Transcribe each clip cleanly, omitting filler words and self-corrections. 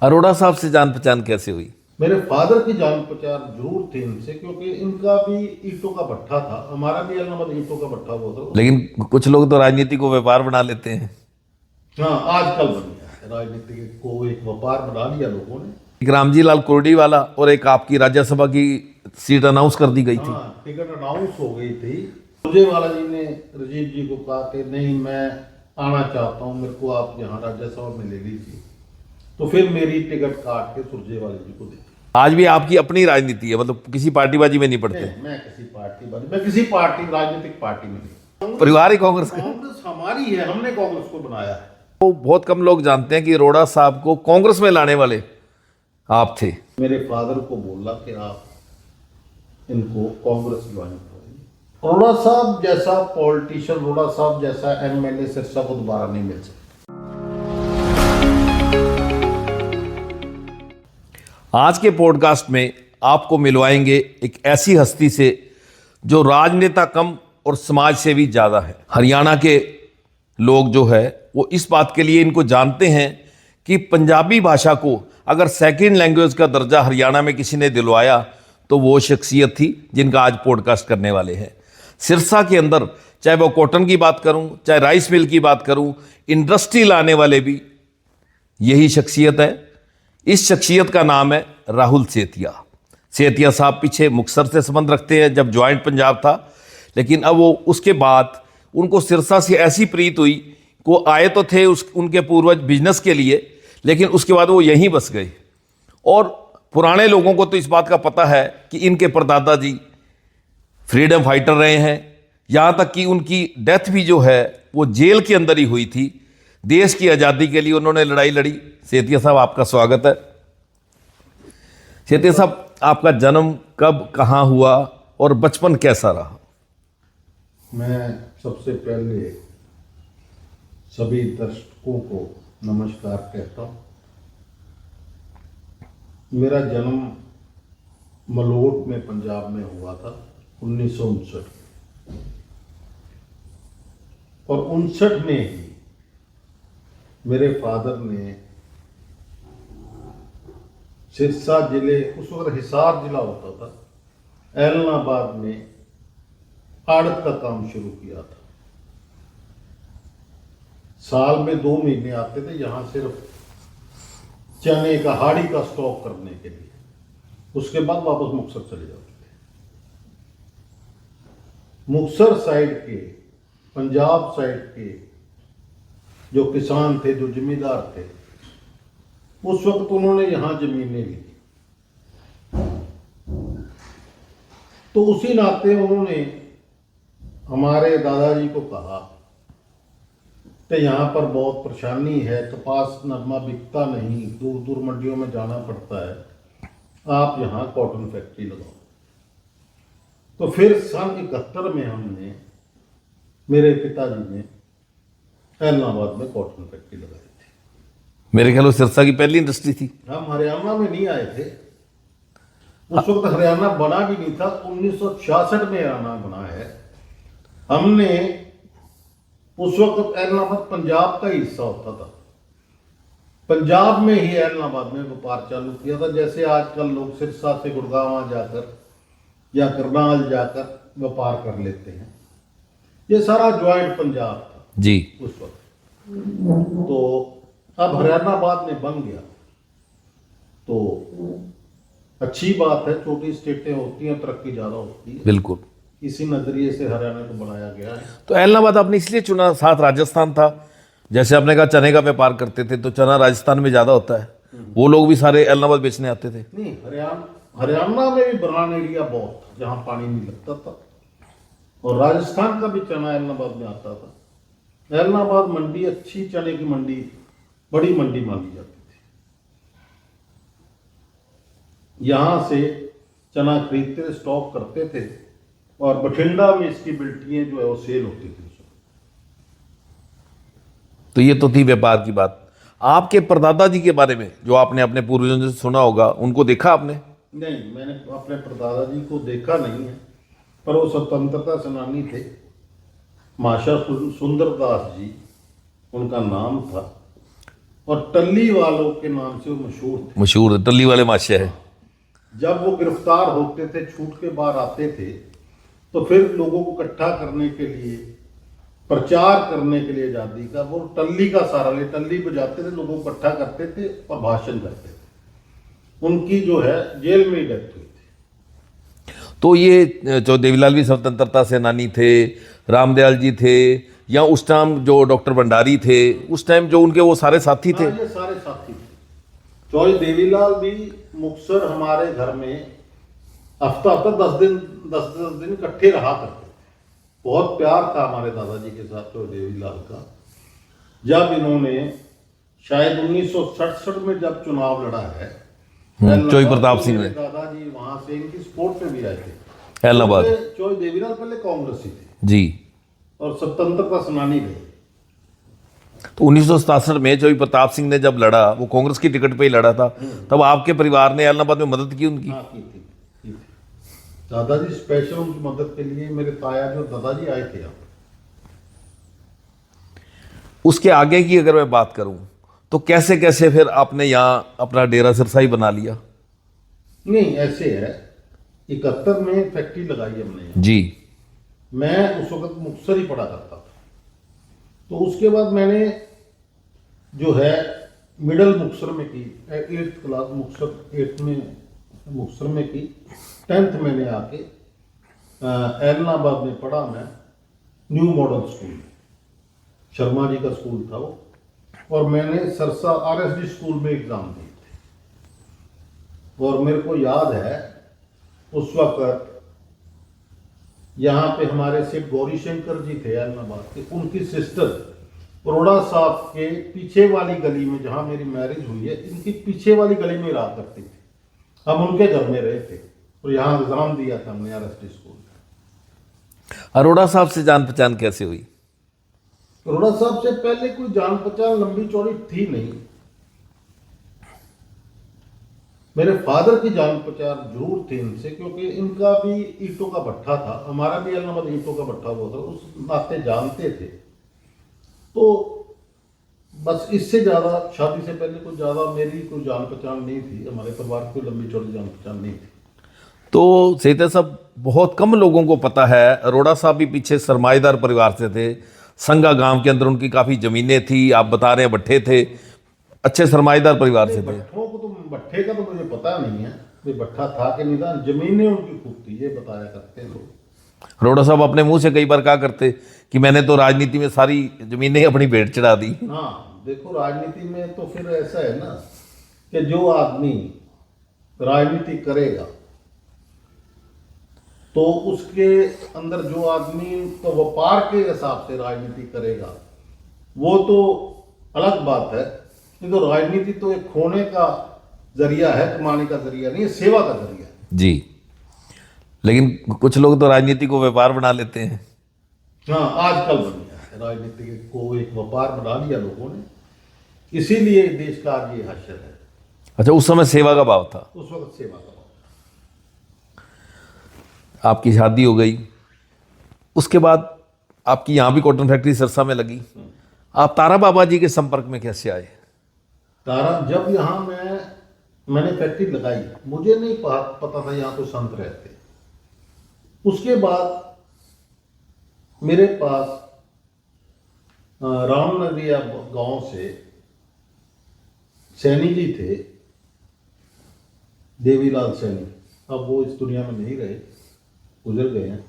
अरोड़ा साहब से जान पहचान कैसे हुई? मेरे फादर की जान पहचान जरूर थी इनसे, क्योंकि इनका भी ईंटों का भट्ठा था, हमारा भी अलनाबाद ईंटों का भट्ठा हुआ था। लेकिन कुछ लोग तो राजनीति को व्यापार बना लेते हैं। हाँ, आजकल बन गया है, राजनीति को एक व्यापार बना लिया लोगों ने। एक रामजी लाल कुर्डी वाला और एक आपकी राज्यसभा की सीट अनाउंस कर दी गई थी। हाँ, टिकट अनाउंस हो गई थी। सुरजेवाला जी ने राजीव जी को कहा कि नहीं, मैं आना चाहता हूँ, मेरे को आप यहाँ राज्यसभा में ले लीजिए। तो फिर मेरी टिकट काट के सुरजेवाला जी को दी। आज भी आपकी अपनी राजनीति है, मतलब किसी पार्टीबाजी में नहीं पड़ते? मैं किसी पार्टी राजनीतिक पार्टी में नहीं। परिवार ही कांग्रेस का? कांग्रेस हमारी है, हमने कांग्रेस को बनाया है। तो बहुत कम लोग जानते हैं कि अरोड़ा साहब को कांग्रेस में लाने वाले आप थे। मेरे फादर को बोला कि आप इनको कांग्रेस ज्वाइन करें। अरोड़ा साहब जैसा पॉलिटिशियन, अरोड़ा साहब जैसा एमएलए सिरसा को दोबारा नहीं मिल सकता। आज के पॉडकास्ट में आपको मिलवाएंगे एक ऐसी हस्ती से जो राजनेता कम और समाज सेवी ज़्यादा है। हरियाणा के लोग जो है वो इस बात के लिए इनको जानते हैं कि पंजाबी भाषा को अगर सेकंड लैंग्वेज का दर्जा हरियाणा में किसी ने दिलवाया तो वो शख्सियत थी जिनका आज पॉडकास्ट करने वाले हैं। सिरसा के अंदर चाहे वो कॉटन की बात करूं, चाहे राइस मिल की बात करूं, इंडस्ट्री लाने वाले भी यही शख्सियत है। इस शख्सियत का नाम है राहुल सेतिया। सेतिया साहब पीछे मुक्तसर से संबंध रखते हैं जब ज्वाइंट पंजाब था, लेकिन अब वो उसके बाद उनको सिरसा से ऐसी प्रीत हुई को आए तो थे उनके पूर्वज बिजनेस के लिए, लेकिन उसके बाद वो यहीं बस गए। और पुराने लोगों को तो इस बात का पता है कि इनके परदादा जी फ्रीडम फाइटर रहे हैं, यहाँ तक कि उनकी डेथ भी जो है वो जेल के अंदर ही हुई थी। देश की आज़ादी के लिए उन्होंने लड़ाई लड़ी। सेतिया साहब, आपका स्वागत है। सेतिया साहब, आपका जन्म कब, कहाँ हुआ और बचपन कैसा रहा? मैं सबसे पहले सभी दर्शकों को नमस्कार कहता हूँ। मेरा जन्म मलोट में पंजाब में हुआ था 1959 और 59 में ही मेरे फादर ने सिरसा जिले, उस वक्त हिसार जिला होता था, ऐलनाबाद में आड़त का काम शुरू किया था। साल में 2 महीने आते थे यहाँ सिर्फ चने का, हाड़ी का स्टॉक करने के लिए। उसके बाद वापस मुक्तसर चले जाते थे। मुक्तसर साइड के, पंजाब साइड के जो किसान थे, जो जमींदार थे, उस वक्त उन्होंने यहाँ जमीनें ली। तो उसी नाते उन्होंने हमारे दादाजी को कहा कि यहाँ पर बहुत परेशानी है, कपास नरमा बिकता नहीं, दूर दूर मंडियों में जाना पड़ता है, आप यहाँ कॉटन फैक्ट्री लगाओ। तो फिर सन 71 में हमने, मेरे पिताजी ने ऐलनाबाद में कॉटन फैक्ट्री लगाई थी। मेरे ख्याल में सिरसा की पहली इंडस्ट्री थी। हम हरियाणा में नहीं आए थे, उस वक्त हरियाणा बना भी नहीं था। 1966 में हरियाणा बना है। हमने उस वक्त ऐलनाबाद पंजाब का हिस्सा होता था, पंजाब में ही ऐलनाबाद में व्यापार चालू किया था। जैसे आजकल लोग सिरसा से गुड़गांव जाकर या करनाल जाकर व्यापार कर लेते हैं, ये सारा ज्वाइंट पंजाब था जी उस वक्त। तो अब हरियाणाबाद में बन गया तो अच्छी बात है, छोटी स्टेटें होती हैं, तरक्की ज़्यादा होती है। बिल्कुल, इसी नजरिए से हरियाणा को बनाया गया है। तो ऐलनाबाद आपने इसलिए चुना, साथ राजस्थान था। जैसे आपने कहा चने का व्यापार करते थे, तो चना राजस्थान में ज़्यादा होता है, वो लोग भी सारे ऐलनाबाद बेचने आते थे। नहीं, हरियाणा में भी बरान एरिया बहुत था जहाँ पानी नहीं लगता था, और राजस्थान का भी चना ऐलनाबाद में आता था। ऐलनाबाद मंडी अच्छी चने की मंडी, बड़ी मंडी मानी जाती थी। यहाँ से चना खरीदते थे, स्टॉक करते थे, और बठिंडा में इसकी बिल्टियाँ जो है वो सेल होती थी। तो ये तो थी व्यापार की बात। आपके परदादा जी के बारे में जो आपने अपने पूर्वजों से सुना होगा, उनको देखा आपने? नहीं, मैंने अपने परदादा जी को देखा नहीं है, पर वो स्वतंत्रता सेनानी थे। माशा सुंदरदास जी उनका नाम था, और टल्ली वालों के नाम से वो मशहूर थे। मशहूर है, टल्ली वाले माशा है। जब वो गिरफ्तार होते थे, छूट के बाहर आते थे, तो फिर लोगों को इकट्ठा करने के लिए, प्रचार करने के लिए आज़ादी का, वो टल्ली का सहारा ले, टल्ली बजाते थे, लोगों को इकट्ठा करते थे और भाषण करते थे। उनकी जो है जेल में ही डेथ हुई थी। तो ये जो देवीलाल भी स्वतंत्रता सेनानी थे, रामदयाल जी थे, या उस टाइम जो डॉक्टर भंडारी थे, उस टाइम जो उनके वो सारे साथी थे। हाँ, ये सारे साथी थे। चौधरी देवीलाल भी मुक्तसर हमारे घर में हफ्ता 10 दिन इकट्ठे रहा करते थे। बहुत प्यार था हमारे दादाजी के साथ चौधरी देवीलाल का। जब इन्होंने शायद 1967 में जब चुनाव लड़ा है, चौधरी प्रताप सिंह ने, दादाजी वहां से इनकी सपोर्ट में भी आए थे इलाहाबाद। चौधरी देवीलाल पहले कांग्रेसी थे जी, और स्वतंत्रता सेनानी रहे। तो 1967 में चौधरी प्रताप सिंह ने जब लड़ा, वो कांग्रेस की टिकट पे ही लड़ा था, तब आपके परिवार ने इलाहाबाद में मदद की उनकी? हाँ, की थी। दादाजी स्पेशल उनकी मदद के लिए, मेरे ताया जो दादाजी आए थे यहाँ। उसके आगे की अगर मैं बात करूं तो कैसे कैसे फिर आपने यहाँ अपना डेरा सिरसा ही बना लिया? नहीं, ऐसे है, 71 में फैक्ट्री लगाई हमने यहाँ। जी। मैं उस वक्त मुक्तसर ही पढ़ा करता था, तो उसके बाद मैंने जो है मिडिल मुक्तसर में की, 8th क्लास मुक्तसर 8th में मुक्तसर में की। 10th मैंने आके इलाहाबाद में पढ़ा मैं, new model school, Sharma ji का स्कूल था वो, और मैंने सरसा RSD स्कूल में एग्जाम दिए थे। और मेरे को याद है उस वक्त यहाँ पे हमारे सेठ गौरी शंकर जी थे इलाहाबाद के, उनकी सिस्टर बड़ौदा साहब के पीछे वाली गली में, जहाँ मेरी मैरिज हुई है, इनकी पीछे वाली गली में रहा करती थी। हम उनके घर में रहे थे और यहाँ एग्जाम दिया था हमने RSD स्कूल में। अरोड़ा साहब से जान पहचान कैसे हुई? अरोड़ा साहब से पहले कोई जान पहचान लंबी चौड़ी थी नहीं। मेरे फादर की जान पहचान जरूर थी इनसे, क्योंकि इनका भी ईंटों का भट्ठा था, हमारा भी इलाहाबाद ईंटों का भट्ठा हुआ था, उस नाते जानते थे। तो बस इससे ज्यादा, शादी से पहले कुछ ज्यादा मेरी कोई जान पहचान नहीं थी, हमारे परिवार की लंबी चौड़ी जान पहचान नहीं थी। तो सेठा साहब, बहुत कम लोगों को पता है अरोड़ा साहब भी पीछे सरमाएदार परिवार से थे। संगा गांव के अंदर उनकी काफ़ी ज़मीनें थी, आप बता रहे हैं भट्ठे थे, अच्छे सरमाएदार परिवार से थे। भट्ठों को तो, भट्ठे का तो मुझे पता नहीं है कि भट्ठा था कि नहीं था, जमीनें उनकी खूब थी, ये बताया करते लोग। अरोड़ा साहब अपने मुंह से कई बार कहा करते कि मैंने तो राजनीति में सारी जमीनें अपनी भेंट चढ़ा दी। हाँ, देखो राजनीति में तो फिर ऐसा है ना कि जो आदमी राजनीति करेगा तो उसके अंदर, जो आदमी तो व्यापार के हिसाब से राजनीति करेगा, वो तो अलग बात है। नहीं तो राजनीति तो एक खोने का जरिया है, कमाने का जरिया नहीं है, सेवा का जरिया है। जी, लेकिन कुछ लोग तो राजनीति को व्यापार बना लेते हैं। हाँ, आजकल बन गया है, राजनीति को एक व्यापार बना लिया लोगों ने, इसीलिए देश का आज ये हाशिया है। अच्छा, उस समय सेवा का भाव था, उस वक्त सेवा का। आपकी शादी हो गई, उसके बाद आपकी यहाँ भी कॉटन फैक्ट्री सिरसा में लगी। आप तारा बाबा जी के संपर्क में कैसे आए? तारा, जब यहाँ मैंने फैक्ट्री लगाई, मुझे नहीं पता था यहाँ तो संत रहते। उसके बाद मेरे पास रामनगरिया गांव से सैनी जी थे, देवीलाल सैनी, अब वो इस दुनिया में नहीं रहे, गुजर गए हैं।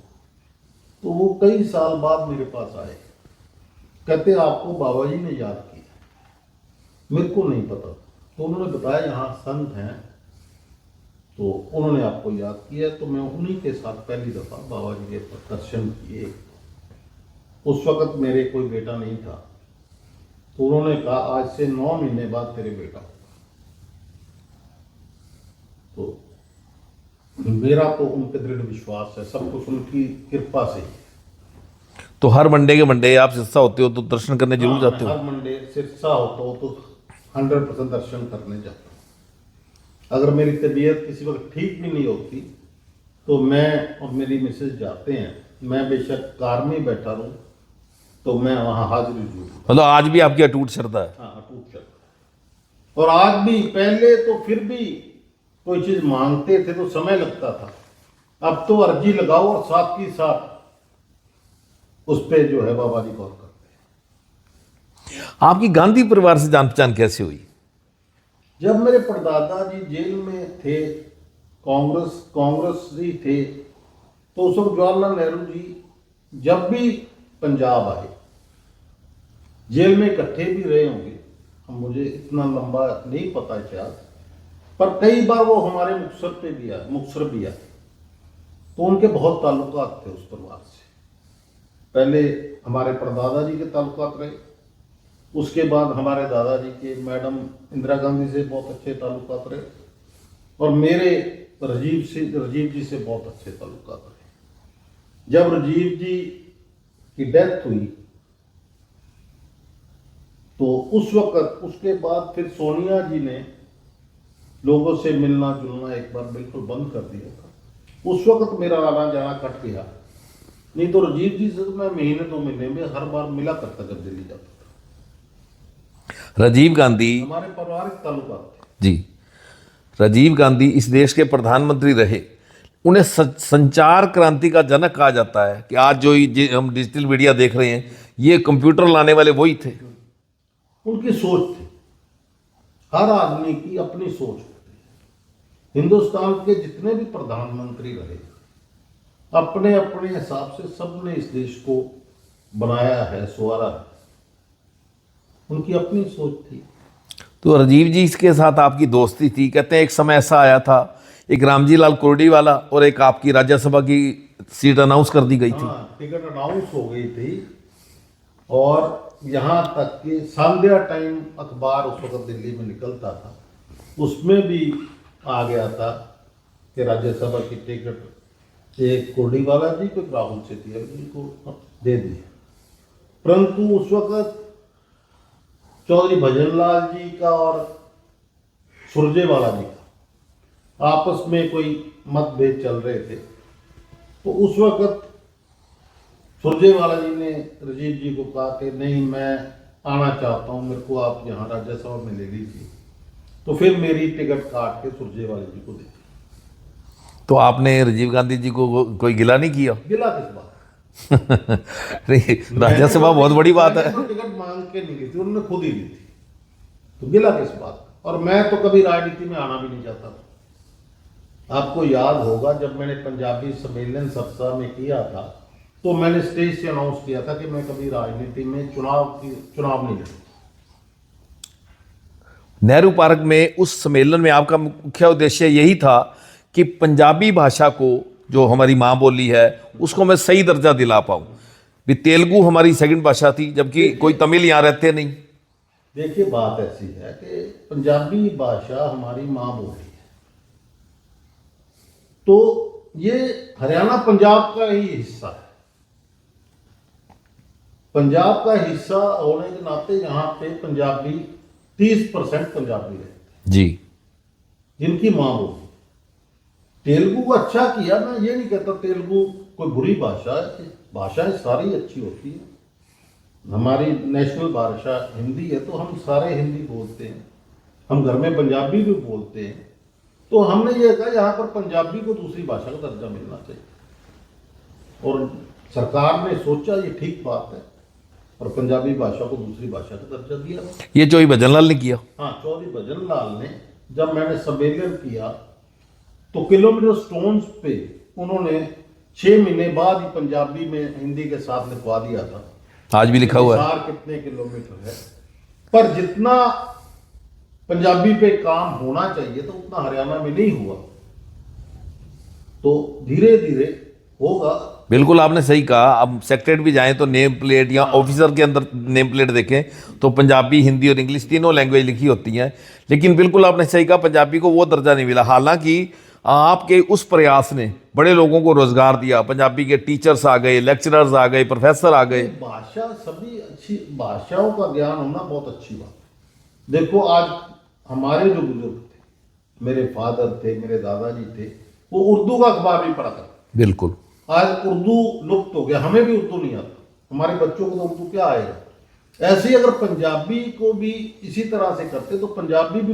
तो वो कई साल बाद मेरे पास आए, कहते आपको बाबा जी ने याद किया। मेरे को नहीं पता, तो उन्होंने बताया यहाँ संत हैं, तो उन्होंने आपको याद किया। तो मैं उन्हीं के साथ पहली दफ़ा बाबा जी के दर्शन किए। उस वक्त मेरे कोई बेटा नहीं था, तो उन्होंने कहा आज से 9 महीने बाद तेरे बेटा होगा। तो मेरा तो उन पर दृढ़ विश्वास है, सब कुछ उनकी कृपा से। तो हर मंडे के मंडे आप सिरसा होते हो तो दर्शन करने जरूर जाते हो? हर मंडे सिरसा होता हो तो 100% दर्शन करने जाता हूँ। अगर मेरी तबीयत किसी वक्त ठीक भी नहीं होती तो मैं और मेरी मिसेज जाते हैं। मैं बेशक कार में बैठा रहूँ तो मैं वहाँ हाजिरी दूँ। मतलब आज भी आपकी अटूट श्रद्धा है? हाँ, अटूट श्रद्धा। और आज भी, पहले तो फिर भी कोई चीज मांगते थे तो समय लगता था, अब तो अर्जी लगाओ और साथ की साथ उस पे जो है बाबा जी गौर करते हैं। आपकी गांधी परिवार से जान पहचान कैसे हुई? जब मेरे परदादा जी जेल में थे, कांग्रेस ही थे, तो उस वक्त जवाहरलाल नेहरू जी जब भी पंजाब आए, जेल में इकट्ठे भी रहे होंगे, अब मुझे इतना लंबा नहीं पता इतिहास, पर कई बार वो हमारे मुक्तसर भी आए, तो उनके बहुत ताल्लुकात थे उस परिवार से। पहले हमारे परदादा जी के ताल्लुकात रहे, उसके बाद हमारे दादाजी के मैडम इंदिरा गांधी से बहुत अच्छे ताल्लुकात रहे, और मेरे राजीव जी से बहुत अच्छे ताल्लुकात रहे। जब राजीव जी की डेथ हुई तो उस वक्त, उसके बाद फिर सोनिया जी ने लोगों से मिलना जुलना एक बार बिल्कुल बंद कर दिया था। उस वक्त मेरा आना जाना कट गया, नहीं तो राजीव जी से तो मैं महीने 2 महीने में हर बार मिला करता जब दिल्ली जाता था। राजीव गांधी, हमारे पारिवारिक ताल्लुकात थे। जी, राजीव गांधी इस देश के प्रधानमंत्री रहे। उन्हें संचार क्रांति का जनक कहा जाता है कि आज जो हम डिजिटल मीडिया देख रहे हैं, ये कंप्यूटर लाने वाले वही थे। उनकी सोच थी, हर आदमी की अपनी सोच होती है। हिंदुस्तान के जितने भी प्रधानमंत्री रहे, अपने अपने हिसाब से सबने इस देश को बनाया है, संवारा है, उनकी अपनी सोच थी। तो राजीव जी के साथ आपकी दोस्ती थी, कहते हैं एक समय ऐसा आया था, एक रामजी लाल कुर्डी वाला और एक आपकी राज्यसभा की सीट अनाउंस कर दी गई थी। हाँ, टिकट अनाउंस हो गई थी, और यहाँ तक कि संध्या टाइम अखबार उस वक्त दिल्ली में निकलता था, उसमें भी आ गया था कि राज्यसभा की टिकट एक कुर्डी वाला जी को, राहुल सेतिया जी को दे दी। परंतु उस वक्त चौधरी भजनलाल जी का और सुरजेवाला जी का आपस में कोई मतभेद चल रहे थे, तो उस वक्त सुरजेवाला जी ने राजीव जी को कहा कि नहीं, मैं आना चाहता हूं, मेरे को आप यहाँ राज्यसभा में ले लीजिए। तो फिर मेरी टिकट काट के सुरजेवाला जी को दे दी। तो आपने राजीव गांधी जी को कोई गिला नहीं किया? गिला किस बात? नहीं, राज्यसभा बहुत बड़ी बात है। तो टिकट मांग के नहीं ली थी, उन्होंने खुद ही ली थी, तो गिला किस बात? और मैं तो कभी राजनीति में आना भी नहीं चाहता था। आपको याद होगा जब मैंने पंजाबी सम्मेलन सबसा में किया था, तो मैंने स्टेज से अनाउंस किया था कि मैं कभी राजनीति में चुनाव नहीं लड़ूंगा। नेहरू पार्क में उस सम्मेलन में आपका मुख्य उद्देश्य यही था कि पंजाबी भाषा को, जो हमारी माँ बोली है, उसको मैं सही दर्जा दिला पाऊँ। भी तेलुगु हमारी सेकंड भाषा थी, जबकि कोई तमिल यहाँ रहते नहीं। देखिए, बात ऐसी है कि पंजाबी भाषा हमारी माँ बोली है, तो ये हरियाणा पंजाब का ही हिस्सा है। पंजाब का हिस्सा होने के नाते यहाँ पे पंजाबी 30% पंजाबी रहते जी, जिनकी माँ बोली। तेलुगु को अच्छा किया, मैं ये नहीं कहता तेलुगु कोई बुरी भाषा है, भाषाएं सारी अच्छी होती है। हमारी नेशनल भाषा हिंदी है, तो हम सारे हिंदी बोलते हैं, हम घर में पंजाबी भी बोलते हैं। तो हमने ये कहा यहाँ पर पंजाबी को दूसरी भाषा का दर्जा मिलना चाहिए, और सरकार ने सोचा ये ठीक बात है, और पंजाबी भाषा को दूसरी भाषा का दर्जा दिया। ये चौधरी भजनलाल ने किया। हाँ, चौधरी भजनलाल ने, जब मैंने सम्मेलन किया तो किलोमीटर स्टोन्स पे उन्होंने 6 महीने बाद ही पंजाबी में हिंदी के साथ लिखवा दिया था। आज भी लिखा हुआ है। हिसार कितने किलोमीटर है, पर जितना पंजाबी पे काम होना चाहिए तो उतना हरियाणा में नहीं हुआ, तो धीरे धीरे होगा। बिल्कुल आपने सही कहा। अब सेक्रेटरी भी जाएं तो नेम प्लेट या ऑफिसर के अंदर नेम प्लेट देखें तो पंजाबी, हिंदी और इंग्लिश तीनों लैंग्वेज लिखी होती हैं, लेकिन बिल्कुल आपने सही कहा, पंजाबी को वो दर्जा नहीं मिला। हालांकि आपके उस प्रयास ने बड़े लोगों को रोजगार दिया, पंजाबी के टीचर्स आ गए, लेक्चरर्स आ गए, प्रोफेसर आ गए। भाषा, सभी अच्छी भाषाओं का ज्ञान होना बहुत अच्छी बात है। देखो, आज हमारे जो बुजुर्ग थे, मेरे फादर थे, मेरे दादाजी थे, वो उर्दू का अखबार भी पढ़ा करते। बिल्कुल। आज उर्दू लुप्त हो गया, हमें भी उर्दू नहीं आता, हमारे बच्चों को तो उर्दू क्या आएगा। ऐसे ही अगर पंजाबी को भी इसी तरह से करते तो पंजाबी भी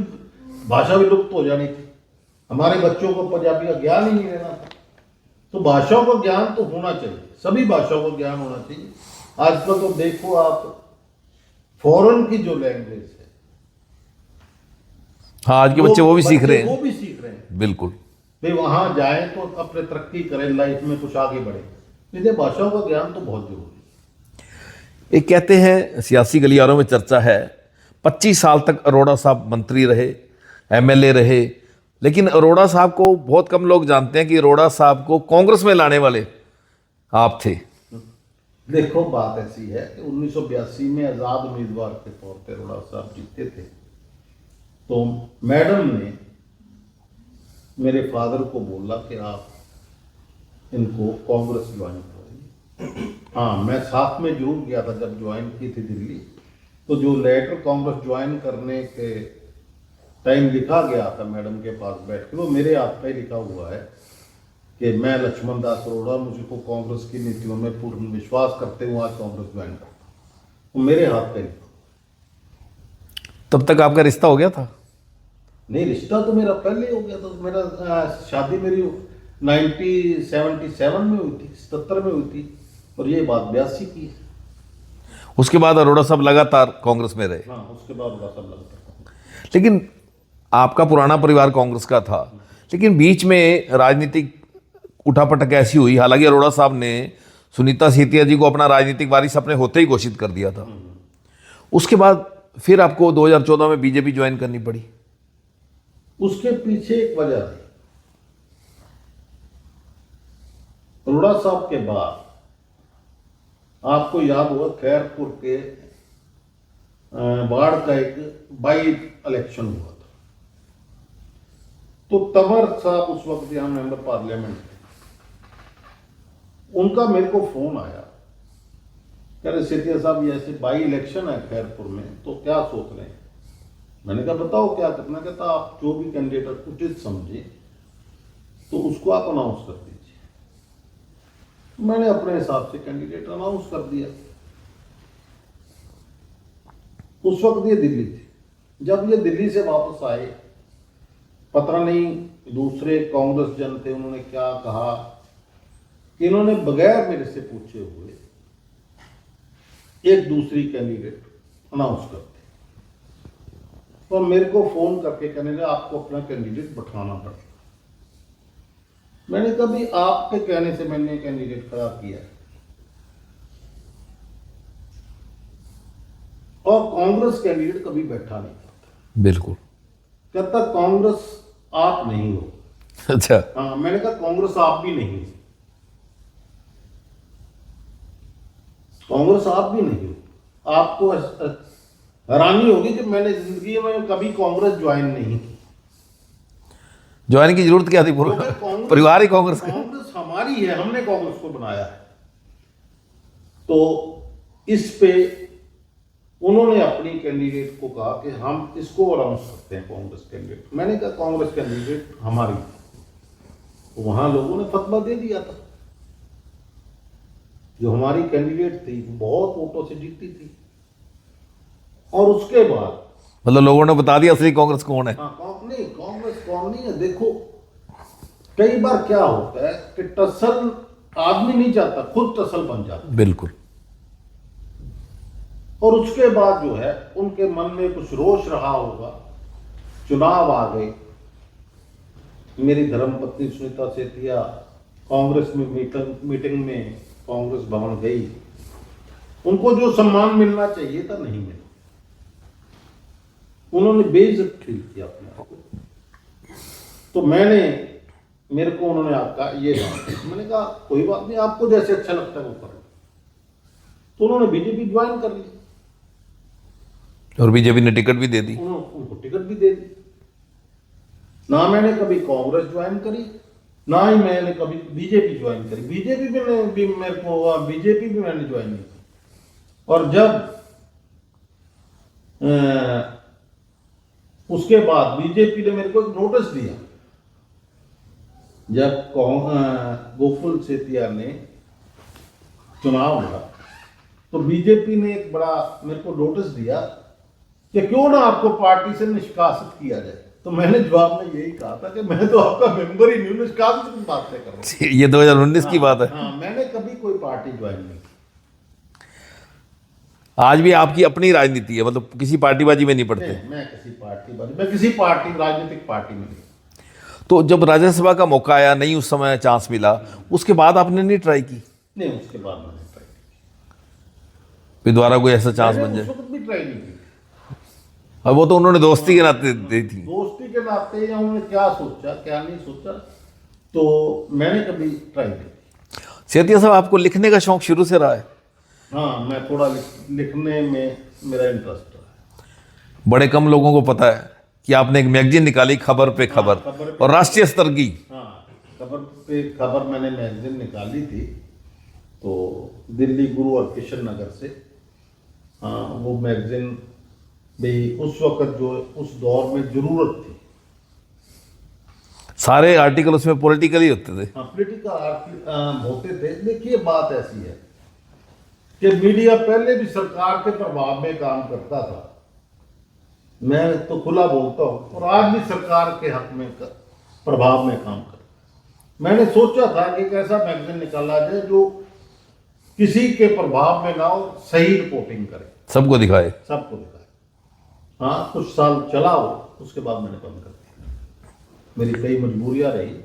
भाषा विलुप्त हो जानी थी। हमारे बच्चों को पंजाबी का ज्ञान ही नहीं रहना था। तो भाषाओं का ज्ञान तो होना चाहिए, सभी भाषाओं का ज्ञान होना चाहिए। आजकल तो देखो आप, फॉरेन की जो लैंग्वेज है, हाँ, आज के बच्चे वो भी सीख रहे वो हैं। भी सीख रहे हैं। बिल्कुल। वे वहां जाएं तो अपने तरक्की करें, लाइफ में कुछ आगे बढ़े। इसलिए भाषाओं का ज्ञान तो बहुत जरूरी है। एक कहते हैं सियासी गलियारों में चर्चा है, 25 साल तक अरोड़ा साहब मंत्री रहे, एमएलए रहे, लेकिन अरोड़ा साहब को बहुत कम लोग जानते हैं कि अरोड़ा साहब को कांग्रेस में लाने वाले आप थे। देखो बात ऐसी है कि 1982 में आजाद उम्मीदवार के तौर पर अरोड़ा साहब जीते थे। तो मैडम ने मेरे फादर को बोला कि आप इनको कांग्रेस ज्वाइन करेंगे। हाँ, मैं साथ में जरूर गया था जब ज्वाइन की थी दिल्ली। तो जो लेटर कांग्रेस ज्वाइन करने के टाइम लिखा गया था मैडम के पास बैठ के, वो मेरे हाथ पे लिखा हुआ है कि मैं लक्ष्मण दास अरोड़ा, मुझको कांग्रेस की नीतियों में पूर्ण विश्वास करते हुए आज कांग्रेस ज्वाइन करता हूँ। वो मेरे हाथ पे लिखा। तब तक आपका रिश्ता हो गया था? नहीं, रिश्ता तो मेरा पहले हो गया था। तो मेरा शादी मेरी 1977 में हुई थी, 77 में हुई थी, और ये बात 82 की है। उसके बाद अरोड़ा साहब लगातार कांग्रेस में रहे। हाँ, उसके बाद बड़ा सब लगता था। लेकिन आपका पुराना परिवार कांग्रेस का था, लेकिन बीच में राजनीतिक उठापटक ऐसी हुई, हालांकि अरोड़ा साहब ने सुनीता सेतिया जी को अपना राजनीतिक वारिस अपने होते ही घोषित कर दिया था। उसके बाद फिर आपको 2014 में बीजेपी ज्वाइन करनी पड़ी। उसके पीछे एक वजह थी। अरोड़ा साहब के बाद आपको याद होगा खैरपुर के बाढ़ का एक बाई इलेक्शन हुआ था। तो तंवर साहब उस वक्त यहाँ मेंबर पार्लियामेंट थे। उनका मेरे को फोन आया, कह रहे सेतिया साहब ये ऐसे बाई इलेक्शन है खैरपुर में, तो क्या सोच रहे हैं? मैंने कहा बताओ क्या करना। कहता आप जो भी कैंडिडेट उचित समझे तो उसको आप अनाउंस कर दीजिए। मैंने अपने हिसाब से कैंडिडेट अनाउंस कर दिया। उस वक्त ये दिल्ली थी। जब ये दिल्ली से वापस आए, पता नहीं दूसरे कांग्रेस जन थे, उन्होंने क्या कहा कि इन्होंने बगैर मेरे से पूछे हुए एक दूसरी कैंडिडेट अनाउंस कर दी। तो मेरे को फोन करके कहने लगे आपको अपना कैंडिडेट बैठाना पड़ेगा। मैंने कभी आपके कहने से मैंने कैंडिडेट खड़ा किया है। और कांग्रेस कैंडिडेट कभी बैठा नहीं करता। बिल्कुल। कहता कांग्रेस आप नहीं हो। अच्छा। हाँ, मैंने कहा कांग्रेस आप भी नहीं हो। कांग्रेस आप भी नहीं हो। आपको हैरानी होगी कि मैंने जिंदगी में कभी कांग्रेस ज्वाइन नहीं की। ज्वाइन की जरूरत क्या थी? परिवार ही कांग्रेस का। कांग्रेस हमारी है, हमने कांग्रेस को बनाया है। तो इस पे उन्होंने अपनी कैंडिडेट को कहा कि हम इसको अनाउंस करते हैं कांग्रेस कैंडिडेट। मैंने कहा कांग्रेस कैंडिडेट हमारी। तो वहां लोगों ने फतवा दे दिया था। जो हमारी कैंडिडेट थी बहुत वोटों से जीती थी। और उसके बाद मतलब लोगों ने बता दिया असली कांग्रेस कौन है। हाँ, नहीं कांग्रेस कौन नहीं है। देखो कई बार क्या होता है कि टसल आदमी नहीं चाहता, खुद टसल बन जाता। बिल्कुल। और उसके बाद जो है उनके मन में कुछ रोष रहा होगा, चुनाव आ गए। मेरी धर्मपत्नी सुनीता सेतिया कांग्रेस में मीटिंग में कांग्रेस भवन गई। उनको जो सम्मान मिलना चाहिए था नहीं मिला। उन्होंने बेइज्जत फील किया अपने आप को। तो मेरे को उन्होंने आपका ये बात, मैंने कहा कोई बात नहीं, आपको जैसे अच्छा लगता है वो करो। तो उन्होंने बीजेपी ज्वाइन कर ली और बीजेपी ने टिकट भी दे दी। उनको टिकट भी दे दी। ना मैंने कभी कांग्रेस ज्वाइन करी, ना ही मैंने कभी बीजेपी ज्वाइन करी। बीजेपी भी मेरे को बीजेपी भी मैंने ज्वाइन नहीं की। और जब उसके बाद बीजेपी ने मेरे को एक नोटिस दिया। जब गोकुल सेतिया ने चुनाव लड़ा तो बीजेपी ने एक बड़ा मेरे को नोटिस दिया कि क्यों ना आपको पार्टी से निष्कासित किया जाए। तो मैंने जवाब में यही कहा था कि मैं तो आपका मेंबर ही नहीं हूं, निष्कासित की बात से कर रहा हूं। ये 2019 की बात है। हाँ, मैंने कभी कोई पार्टी ज्वाइन नहीं की। आज भी आपकी अपनी राजनीति है, मतलब किसी पार्टीबाजी में नहीं पड़ते। मैं किसी पार्टी राजनीतिक पार्टी में नहीं। तो जब राज्यसभा का मौका आया, नहीं उस समय चांस मिला, उसके बाद आपने नहीं ट्राई की? नहीं, उसके बाद मैंने ट्राई फिर दोबारा कोई ऐसा चांस की। बन मैंने उस जाए? वक्त भी ट्राई नहीं की। और वो तो उन्होंने दोस्ती के नाते दी थी। दोस्ती के नाते या उन्होंने क्या सोचा क्या नहीं सोचा, तो मैंने कभी ट्राई नहीं की। सेतिया साहब, आपको लिखने का शौक शुरू से रहा है? हाँ, मैं थोड़ा लिखने में मेरा इंटरेस्ट है। बड़े कम लोगों को पता है कि आपने एक मैगजीन निकाली, खबर पे खबर, खबर पे और राष्ट्रीय स्तर की। हाँ, खबर पे खबर मैंने मैगजीन निकाली थी, तो दिल्ली गुरु और किशन नगर से। हाँ, वो मैगजीन भी उस वक्त जो उस दौर में जरूरत थी। सारे आर्टिकल उसमें पॉलिटिकल ही होते थे। हाँ, पॉलिटिकल होते थे। देखिए, बात ऐसी है कि मीडिया पहले भी सरकार के प्रभाव में काम करता था, मैं तो खुला बोलता हूँ, और आज भी सरकार के हक में प्रभाव में काम कर। मैंने सोचा था कि एक ऐसा मैगजीन निकाला जाए जो किसी के प्रभाव में ना हो, सही रिपोर्टिंग करे, सबको दिखाए। सबको दिखाए। हाँ, कुछ साल चला हो, उसके बाद मैंने बंद कर दिया, मेरी कई मजबूरियां रही।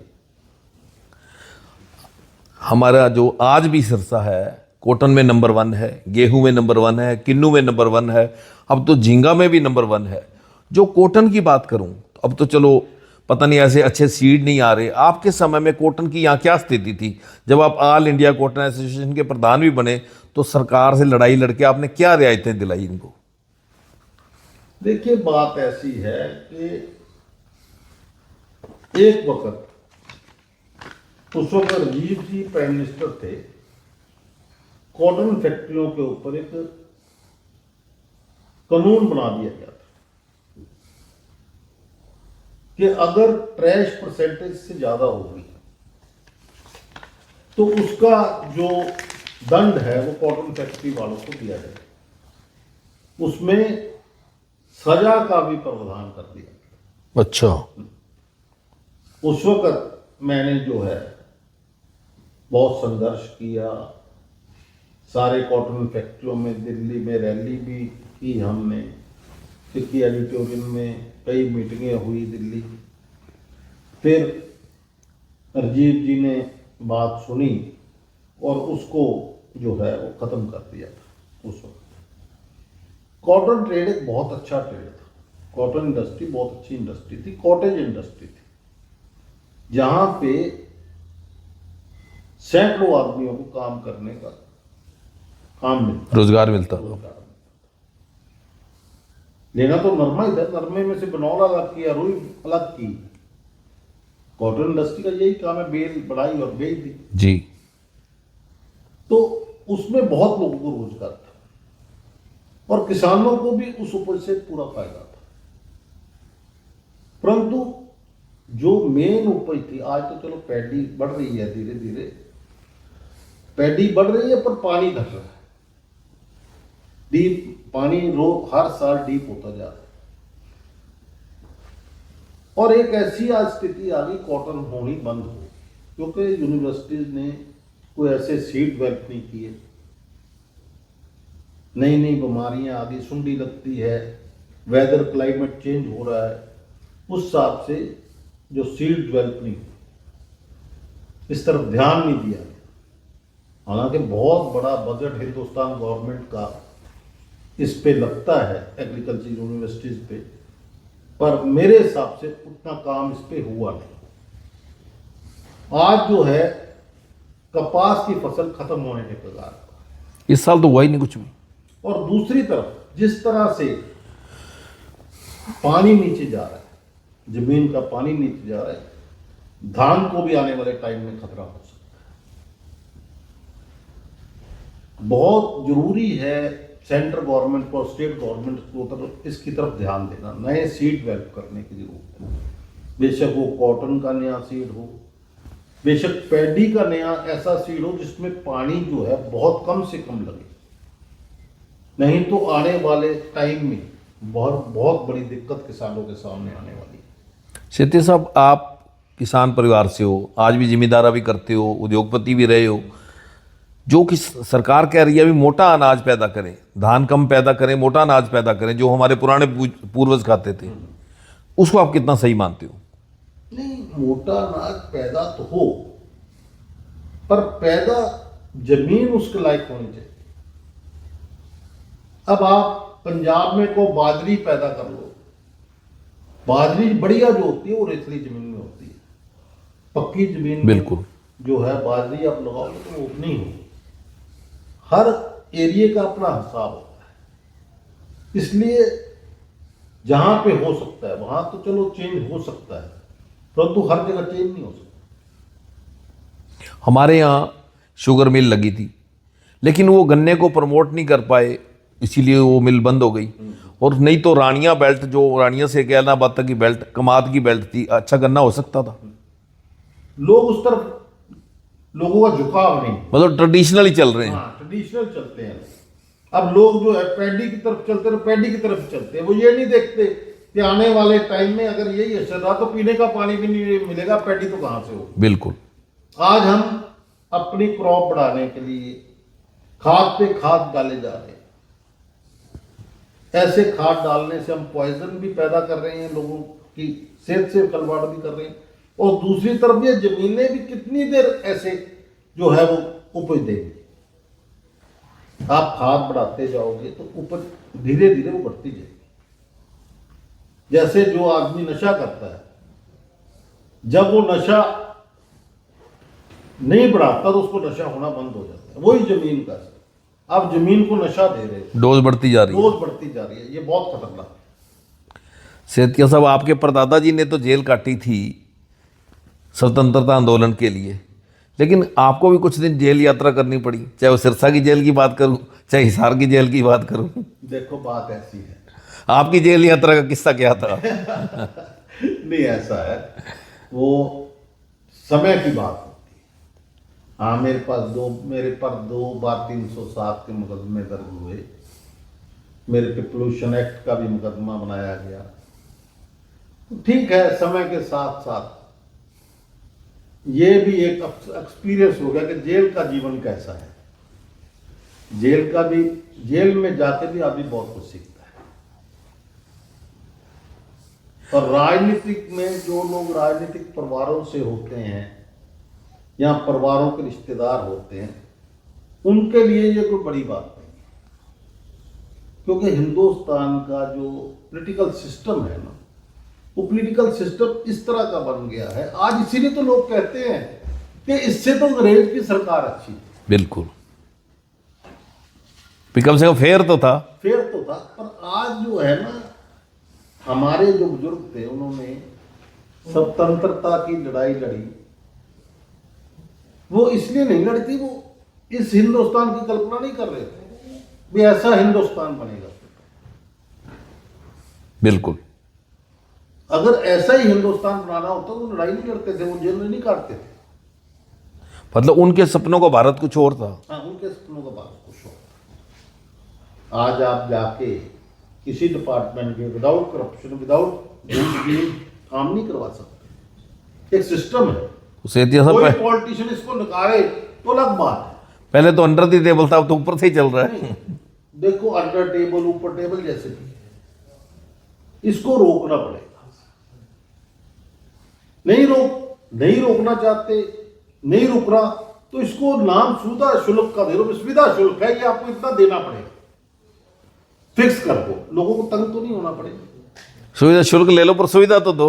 हमारा जो आज भी सिरसा है, कॉटन में नंबर 1 है, गेहूं में नंबर 1 है, किन्नू में नंबर 1 है, अब तो झींगा में भी नंबर 1 है। जो कॉटन की बात करूं, अब तो चलो पता नहीं ऐसे अच्छे सीड नहीं आ रहे। आपके समय में कॉटन की यहाँ क्या स्थिति थी? जब आप ऑल इंडिया कॉटन एसोसिएशन के प्रधान भी बने, तो सरकार से लड़ाई लड़के आपने क्या रियायतें दिलाई इनको? देखिए, बात ऐसी है कि एक वक्त उस वक्त राजीव जी प्राइम मिनिस्टर थे, कॉटन फैक्ट्रियों के ऊपर एक कानून बना दिया गया था कि अगर ट्रैश परसेंटेज से ज्यादा होगी तो उसका जो दंड है वो कॉटन फैक्ट्री वालों को दिया जाए। उसमें सजा का भी प्रावधान कर दिया। अच्छा। उस वक्त मैंने जो है बहुत संघर्ष किया, सारे कॉटन फैक्ट्रियों में दिल्ली में रैली भी की हमने, सिक्की एडिटोरियम में कई मीटिंगें हुई दिल्ली। फिर राजीव जी ने बात सुनी और उसको जो है वो ख़त्म कर दिया था। उस वक्त कॉटन ट्रेड एक बहुत अच्छा ट्रेड था, कॉटन इंडस्ट्री बहुत अच्छी इंडस्ट्री थी, कॉटेज इंडस्ट्री थी, जहाँ पे सैकड़ों आदमियों को काम करने का काम मिलता, रोजगार मिलता। लेना तो नरमा ही था, नरमे में से बनौला अलग किया, रुई अलग की। कॉटन इंडस्ट्री का यही काम है, बेल बढ़ाई और बेच दी जी। तो उसमें बहुत लोगों को रोजगार था और किसानों को भी उस उपज से पूरा फायदा था। परंतु जो मेन उपज थी, आज तो चलो पैडी बढ़ रही है, धीरे धीरे पैडी बढ़ रही है, पर पानी घट रहा है। डीप पानी हर साल डीप होता जा रहा है, और एक ऐसी आज स्थिति आ गई, कॉटन होनी बंद हो, क्योंकि यूनिवर्सिटीज ने कोई ऐसे सीड डेवलप नहीं किए। नई नई बीमारियां आ गई, सुंडी लगती है, वेदर क्लाइमेट चेंज हो रहा है, उस हिसाब से जो सीड डेवलप नहीं, इस तरफ ध्यान नहीं दिया गया। हालांकि बहुत बड़ा बजट हिंदुस्तान गवर्नमेंट का इस पे लगता है, एग्रीकल्चर यूनिवर्सिटीज पे, पर मेरे हिसाब से उतना काम इस पे हुआ नहीं। आज जो है कपास की फसल खत्म होने के कगार पर, इस साल तो हुआ ही नहीं कुछ भी। और दूसरी तरफ जिस तरह से पानी नीचे जा रहा है, जमीन का पानी नीचे जा रहा है, धान को भी आने वाले टाइम में खतरा हो सकता है। बहुत जरूरी है सेंट्रल गवर्नमेंट को और स्टेट गवर्नमेंट को इसकी तरफ ध्यान देना, नए सीड डेवलप करने की जरूरत है। बेशक वो कॉटन का नया सीड हो, बेशक पैडी का नया ऐसा सीड हो जिसमें पानी जो है बहुत कम से कम लगे, नहीं तो आने वाले टाइम में बहुत बहुत बड़ी दिक्कत किसानों के सामने आने वाली है। सेठी साहब, आप किसान परिवार से हो, आज भी जिम्मेदारा भी करते हो, उद्योगपति भी रहे हो। जो कि सरकार कह रही है अभी मोटा अनाज पैदा करें, धान कम पैदा करें, मोटा अनाज पैदा करें, जो हमारे पुराने पूर्वज खाते थे, उसको आप कितना सही मानते हो? नहीं, मोटा अनाज पैदा तो हो, पर पैदा जमीन उसके लायक होनी चाहिए। अब आप पंजाब में को बाजरी पैदा कर लो, बाजरी बढ़िया जो होती है वो रेतली जमीन में होती है, पक्की जमीन में बिल्कुल। जो है बाजरी आप लगाओगे तो वो नहीं होगी। हर एरिया का अपना हिसाब होता है, इसलिए जहां पे हो सकता है वहां तो चलो चेंज हो सकता है, परंतु हर जगह चेंज नहीं हो सकता। हमारे यहाँ शुगर मिल लगी थी, लेकिन वो गन्ने को प्रमोट नहीं कर पाए, इसीलिए वो मिल बंद हो गई। और नहीं तो रानिया बेल्ट, जो रानिया से कैलाबाद तक की बेल्ट कमाद की बेल्ट थी, अच्छा गन्ना हो सकता था। लोग उस तरफ, लोगों का झुकाव नहीं, मतलब ट्रेडिशनली चल रहे हैं। हाँ ट्रेडिशनल चलते हैं। अब लोग जो है पैडी की तरफ चलते हैं, पैडी की तरफ चलते हैं। वो ये नहीं देखते कि आने वाले टाइम में अगर यही असर रहा तो पीने का पानी भी नहीं मिलेगा, पैडी तो कहां से हो। बिल्कुल। आज हम अपनी क्रॉप बढ़ाने के लिए खाद पे खाद डाले जा रहे हैं। ऐसे खाद डालने से हम पॉइजन भी पैदा कर रहे हैं, लोगों की सेहत से खिलवाड़ भी कर रहे हैं, और दूसरी तरफ ये जमीनें भी कितनी देर ऐसे जो है वो उपज देंगी। आप खाद बढ़ाते जाओगे तो उपज धीरे धीरे वो बढ़ती जाएगी। जैसे जो आदमी नशा करता है, जब वो नशा नहीं बढ़ाता तो उसको नशा होना बंद हो जाता है। वही जमीन का असर। आप जमीन को नशा दे रहे हो, डोज बढ़ती जा रही है। डोज बढ़ती जा रही है, ये बहुत खतरनाक है। सेठिया साहब, आपके परदादा जी ने तो जेल काटी थी स्वतंत्रता आंदोलन के लिए, लेकिन आपको भी कुछ दिन जेल यात्रा करनी पड़ी, चाहे वो सिरसा की जेल की बात करूं, चाहे हिसार की जेल की बात करूं। देखो बात ऐसी है, आपकी जेल यात्रा का किस्सा क्या था? नहीं ऐसा है, वो समय की बात होती है। हाँ मेरे पर दो बार 307 के मुकदमे दर्ज हुए, मेरे पे पोल्यूशन एक्ट का भी मुकदमा बनाया गया। ठीक है, समय के साथ साथ ये भी एक एक्सपीरियंस हो गया कि जेल का जीवन कैसा है। जेल में जाके भी आदमी बहुत कुछ सीखता है। और राजनीतिक में जो लोग राजनीतिक परिवारों से होते हैं या परिवारों के रिश्तेदार होते हैं, उनके लिए ये कोई बड़ी बात नहीं है, क्योंकि हिंदुस्तान का जो पॉलिटिकल सिस्टम है ना, वो पॉलिटिकल सिस्टम इस तरह का बन गया है आज। इसीलिए तो लोग कहते हैं कि इससे तो अंग्रेज की सरकार अच्छी थी। बिल्कुल, कम से कम फेयर तो था। फेयर तो था, पर आज जो है ना, हमारे जो बुजुर्ग थे उन्होंने स्वतंत्रता की लड़ाई लड़ी। वो इसलिए नहीं लड़ती, वो इस हिंदुस्तान की कल्पना नहीं कर रहे थे भी ऐसा हिंदुस्तान बनेगा। बिल्कुल। अगर ऐसा ही हिंदुस्तान बनाना होता तो लड़ाई नहीं लड़ते थे, वो जेल नहीं काटते थे। मतलब उनके सपनों का भारत कुछ और था। हाँ, उनके सपनों का भारत कुछ और था। आज आप जाके किसी डिपार्टमेंट के विदाउट करप्शन, विदाउट काम नहीं करवा सकते। एक सिस्टम है, सेठिया कोई साहब, पॉलिटिशियन इसको नकारे तो अलग बात है। पहले तो अंडर द टेबल था, अब तो ऊपर से ही चल रहा है। देखो अंडर टेबल ऊपर टेबल जैसे भी है, इसको रोकना पड़ेगा। नहीं रोकना चाहते, नहीं रुक रहा, तो इसको नाम सुविधा शुल्क का दे दो। सुविधा शुल्क है, ये आपको इतना देना पड़ेगा, फिक्स कर दो, लोगों को तंग तो नहीं होना पड़ेगा। सुविधा शुल्क ले लो, पर सुविधा तो दो।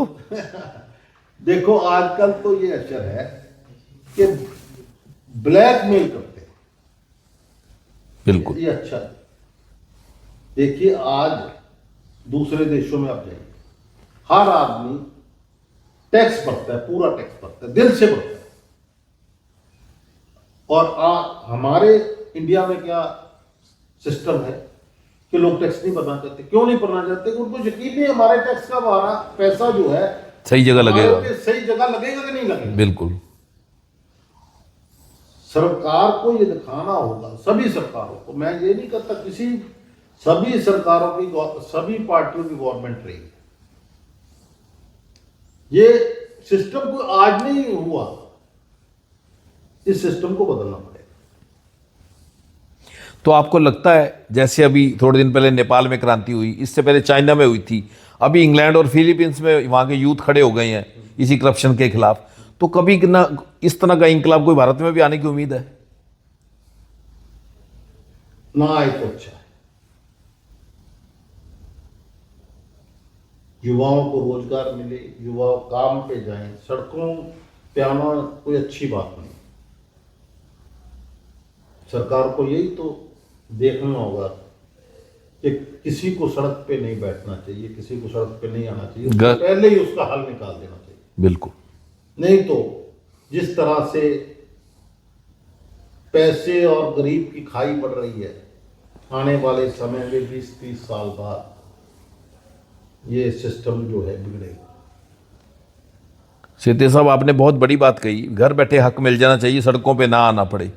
देखो आजकल तो ये असर है कि ब्लैकमेल करते हैं। बिल्कुल। ये अच्छा है। देखिए आज दूसरे देशों में आप जाइए, हर आदमी टैक्स भरता है, पूरा टैक्स भरता है, दिल से भरता है। और हमारे इंडिया में क्या सिस्टम है कि लोग टैक्स नहीं भरना चाहते। क्यों नहीं भरना चाहते? उनको यकीन नहीं हमारे टैक्स का हमारा पैसा जो है सही जगह लगेगा, सही जगह लगेगा कि नहीं लगेगा। बिल्कुल। सरकार को ये दिखाना होगा, सभी सरकारों को। मैं ये नहीं कहता किसी सभी सरकारों की सभी पार्टियों की गवर्नमेंट रही है। ये सिस्टम को आज नहीं हुआ, इस सिस्टम को बदलना पड़ेगा। तो आपको लगता है जैसे अभी थोड़े दिन पहले नेपाल में क्रांति हुई, इससे पहले चाइना में हुई थी, अभी इंग्लैंड और फिलीपींस में वहाँ के यूथ खड़े हो गए हैं इसी करप्शन के खिलाफ, तो कभी ना इस तरह का इंकलाब कोई भारत में भी आने की उम्मीद है? ना आए तो अच्छा है। युवाओं को रोजगार मिले, युवा काम पे जाएं, सड़कों पे आना कोई अच्छी बात नहीं। सरकार को यही तो देखना होगा कि किसी को सड़क पे नहीं बैठना चाहिए, किसी को सड़क पे नहीं आना चाहिए, उसको पहले ही उसका हल निकाल देना चाहिए। बिल्कुल। नहीं तो जिस तरह से पैसे और गरीब की खाई बढ़ रही है, आने वाले समय में 20-30 साल बाद ये सिस्टम जो है बिगड़ेगा। सीते साहब, आपने बहुत बड़ी बात कही, घर बैठे हक मिल जाना चाहिए, सड़कों पे ना आना पड़े।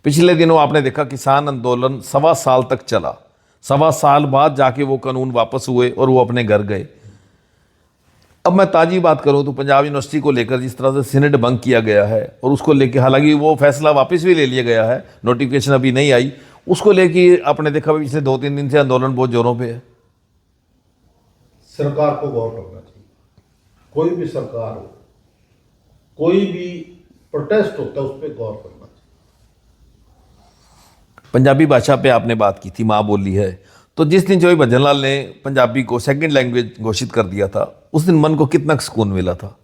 पिछले दिनों आपने देखा किसान आंदोलन 1.25 साल तक चला, 1.25 साल बाद जाके वो कानून वापस हुए और वो अपने घर गए। अब मैं ताजी बात करूं तो पंजाब यूनिवर्सिटी को लेकर जिस तरह से सीनेट भंग किया गया है और उसको लेकर हालांकि वो फैसला वापस भी ले लिया गया है, नोटिफिकेशन अभी नहीं आई, उसको लेकर आपने देखा पिछले 2-3 दिन से आंदोलन बहुत जोरों पे है। सरकार को गौर करना चाहिए। कोई भी सरकार हो, कोई भी प्रोटेस्ट होता है, उस पर गौर करना चाहिए। पंजाबी भाषा पे आपने बात की थी, माँ बोली है, तो जिस दिन जोई भजनलाल ने पंजाबी को सेकंड लैंग्वेज घोषित कर दिया था, उस दिन मन को कितना सुकून मिला था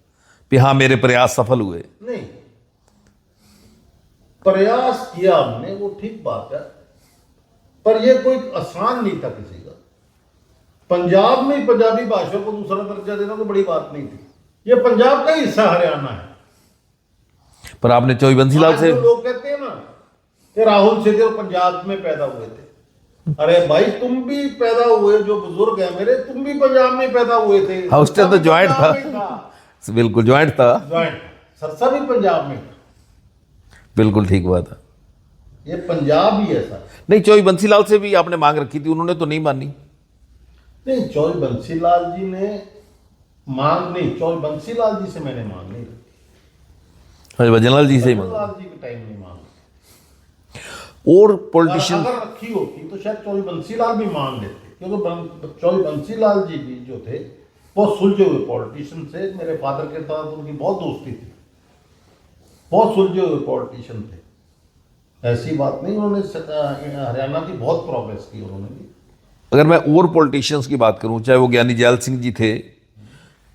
कि हाँ मेरे प्रयास सफल हुए। नहीं, प्रयास किया हमने, वो ठीक बात है, पर ये कोई आसान नहीं था किसी का। पंजाब में पंजाबी भाषा को दूसरा दर्जा देना तो बड़ी बात नहीं थी। ये पंजाब का ही हिस्सा हरियाणा है। पर आपने चौई बंसीलाल से, लोग कहते हैं ना कि राहुल सिंधिया पंजाब में पैदा हुए थे। अरे भाई, तुम भी पैदा हुए, जो बुजुर्ग है मेरे, तुम भी पंजाब में पैदा हुए थे। हाँ उस टाइम तो ज्वाइंट था, बिल्कुल ज्वाइंट था, ज्वाइंट सरसा भी पंजाब में था। बिल्कुल ठीक बात है। ये पंजाब ही ऐसा। नहीं, चौई बंसीलाल से भी आपने मांग रखी थी, उन्होंने तो नहीं मानी। नहीं, चौई बंसीलाल जी ने मांग नहीं, चौई बंसीलाल जी से मैंने मांग नहीं रखी, भजनलाल जी से ही मांग। बंसीलाल जी के टाइम नहीं मांग। और पॉलिटिशियन अगर रखी होती तो शायद चौई बंसीलाल भी मान लेते, क्योंकि चौई बंसीलाल जी भी जो थे बहुत सुलझे हुए पॉलिटिशियन थे। मेरे फादर के साथ उनकी बहुत दोस्ती थी, बहुत सुलझे हुए पॉलिटिशियन थे। ऐसी बात नहीं, उन्होंने हरियाणा की बहुत प्रोग्रेस की उन्होंने भी। अगर मैं और पॉलिटिशियंस की बात करूं, चाहे वो ज्ञानी जैल सिंह जी थे,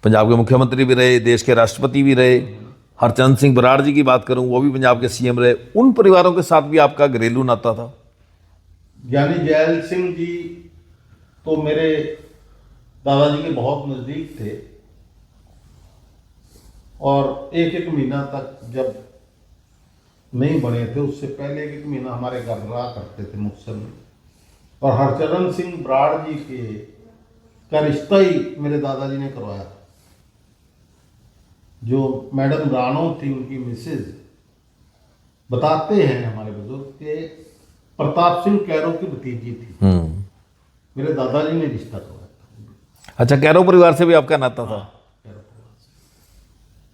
पंजाब के मुख्यमंत्री भी रहे, देश के राष्ट्रपति भी रहे, हरचंद सिंह बराड़ जी की बात करूं, वो भी पंजाब के सीएम रहे, उन परिवारों के साथ भी आपका घरेलू नाता था? ज्ञानी जैल सिंह जी तो मेरे दादाजी के बहुत नजदीक थे, और एक महीना तक जब नहीं बने थे, उससे पहले एक महीना हमारे घर रहा करते थे मुक्तसर में। और हरचरण सिंह बराड़ जी के का रिश्ता ही मेरे दादाजी ने करवाया था। जो मैडम राणो थी, उनकी मिसेज, बताते हैं हमारे बुजुर्ग के प्रताप सिंह कैरो की भतीजी थी। मेरे दादाजी ने रिश्ता करवाया था। अच्छा, कैरो परिवार से भी आपका नाता था?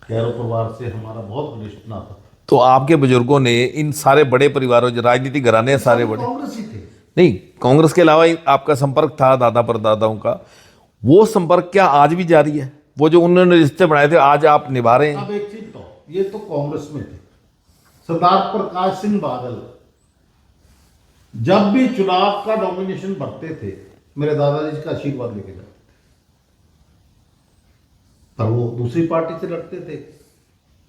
कैरो परिवार से हमारा बहुत घनिष्ठ नाता था। तो आपके बुजुर्गों ने इन सारे बड़े परिवारों, जो राजनीतिक घराने हैं सारे बड़े, कांग्रेस ही थे। नहीं, कांग्रेस के अलावा आपका संपर्क था दादा परदादाओं का, वो संपर्क क्या आज भी जारी है? वो जो उन्होंने रिश्ते बनाए थे आज आप निभा रहे हैं? अब एक चीज तो, ये तो कांग्रेस में थे। सरदार प्रकाश सिंह बादल जब भी चुनाव का नॉमिनेशन भरते थे, मेरे दादाजी का आशीर्वाद लेके जाते थे, पर वो दूसरी पार्टी से लड़ते थे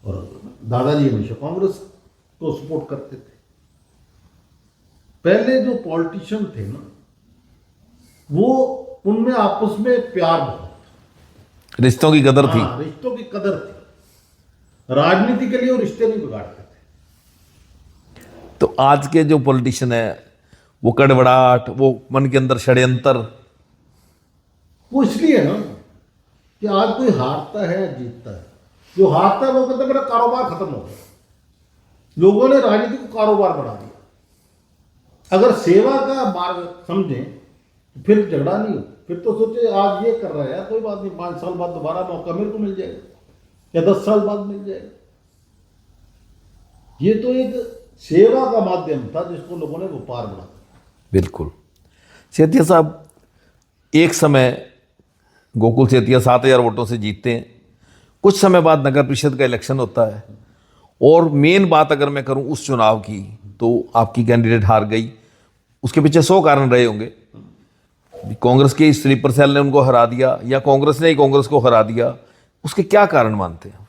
और दादाजी हमेशा कांग्रेस को सपोर्ट करते थे। पहले जो पॉलिटिशियन थे ना, वो उनमें आपस में प्यार बहुत, रिश्तों की कदर थी। रिश्तों की कदर थी। राजनीति के लिए वो रिश्ते नहीं बिगाड़ते थे। तो आज के जो पॉलिटिशियन है, वो कड़वड़ाहट, वो मन के अंदर षड्यंत्र, वो इसलिए ना कि आज कोई हारता है जीतता है, जो हारता है वो कहता है मेरा कारोबार खत्म हो गया। लोगों ने राजनीति को कारोबार बना दिया। अगर सेवा का मार्ग समझें फिर झगड़ा नहीं हो, फिर तो सोचे आज ये कर रहा है कोई बात नहीं, 5 साल बाद दोबारा मौका मेरे को मिल जाएगा या 10 साल बाद मिल जाएगा। ये तो एक सेवा का माध्यम था जिसको लोगों ने व्यापार बना। बिल्कुल। सेतिया साहब, एक समय गोकुल सेतिया 7,000 वोटों से जीतते हैं। कुछ समय बाद नगर परिषद का इलेक्शन होता है, और मेन बात अगर मैं करूं उस चुनाव की, तो आपकी कैंडिडेट हार गई। उसके पीछे 100 कारण रहे होंगे। कांग्रेस के स्लीपर सेल ने उनको हरा दिया, या कांग्रेस ने ही कांग्रेस को हरा दिया, उसके क्या कारण मानते हैं?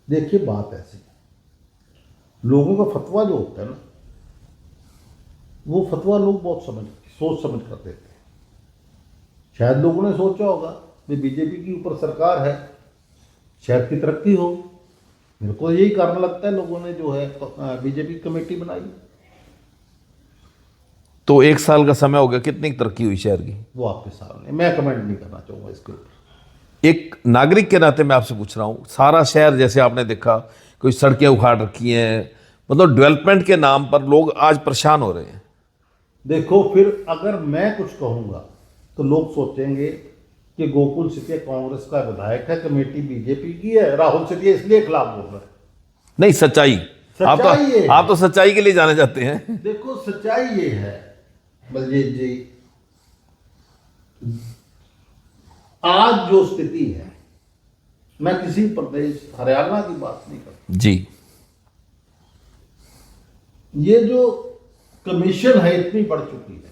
देखिए बात ऐसी, लोगों का फतवा जो होता है ना, वो फतवा लोग बहुत सोच समझ कर देते हैं। शायद लोगों ने सोचा होगा कि बीजेपी की ऊपर सरकार है, शहर की तरक्की हो। मेरे को यही कारण लगता है लोगों ने जो है बीजेपी कमेटी बनाई। तो 1 साल का समय हो गया, कितनी तरक्की हुई शहर की? वो आपके सामने, मैं कमेंट नहीं करना चाहूँगा इसके ऊपर। एक नागरिक के नाते मैं आपसे पूछ रहा हूँ, सारा शहर जैसे आपने देखा, कोई सड़कें उखाड़ रखी हैं, मतलब डेवलपमेंट के नाम पर लोग आज परेशान हो रहे हैं। देखो, फिर अगर मैं कुछ कहूँगा तो लोग सोचेंगे कि गोकुल सेतिया कांग्रेस का विधायक है, कमेटी बीजेपी की है, राहुल सेतिया इसलिए खिलाफ बोल रहा है। नहीं, सच्चाई। सच्चाई ये है। आप तो सच्चाई के लिए जाने जाते हैं। देखो सच्चाई ये है बलजीत जी, आज जो स्थिति है, मैं किसी प्रदेश हरियाणा की बात नहीं करता जी। ये जो कमीशन है इतनी बढ़ चुकी है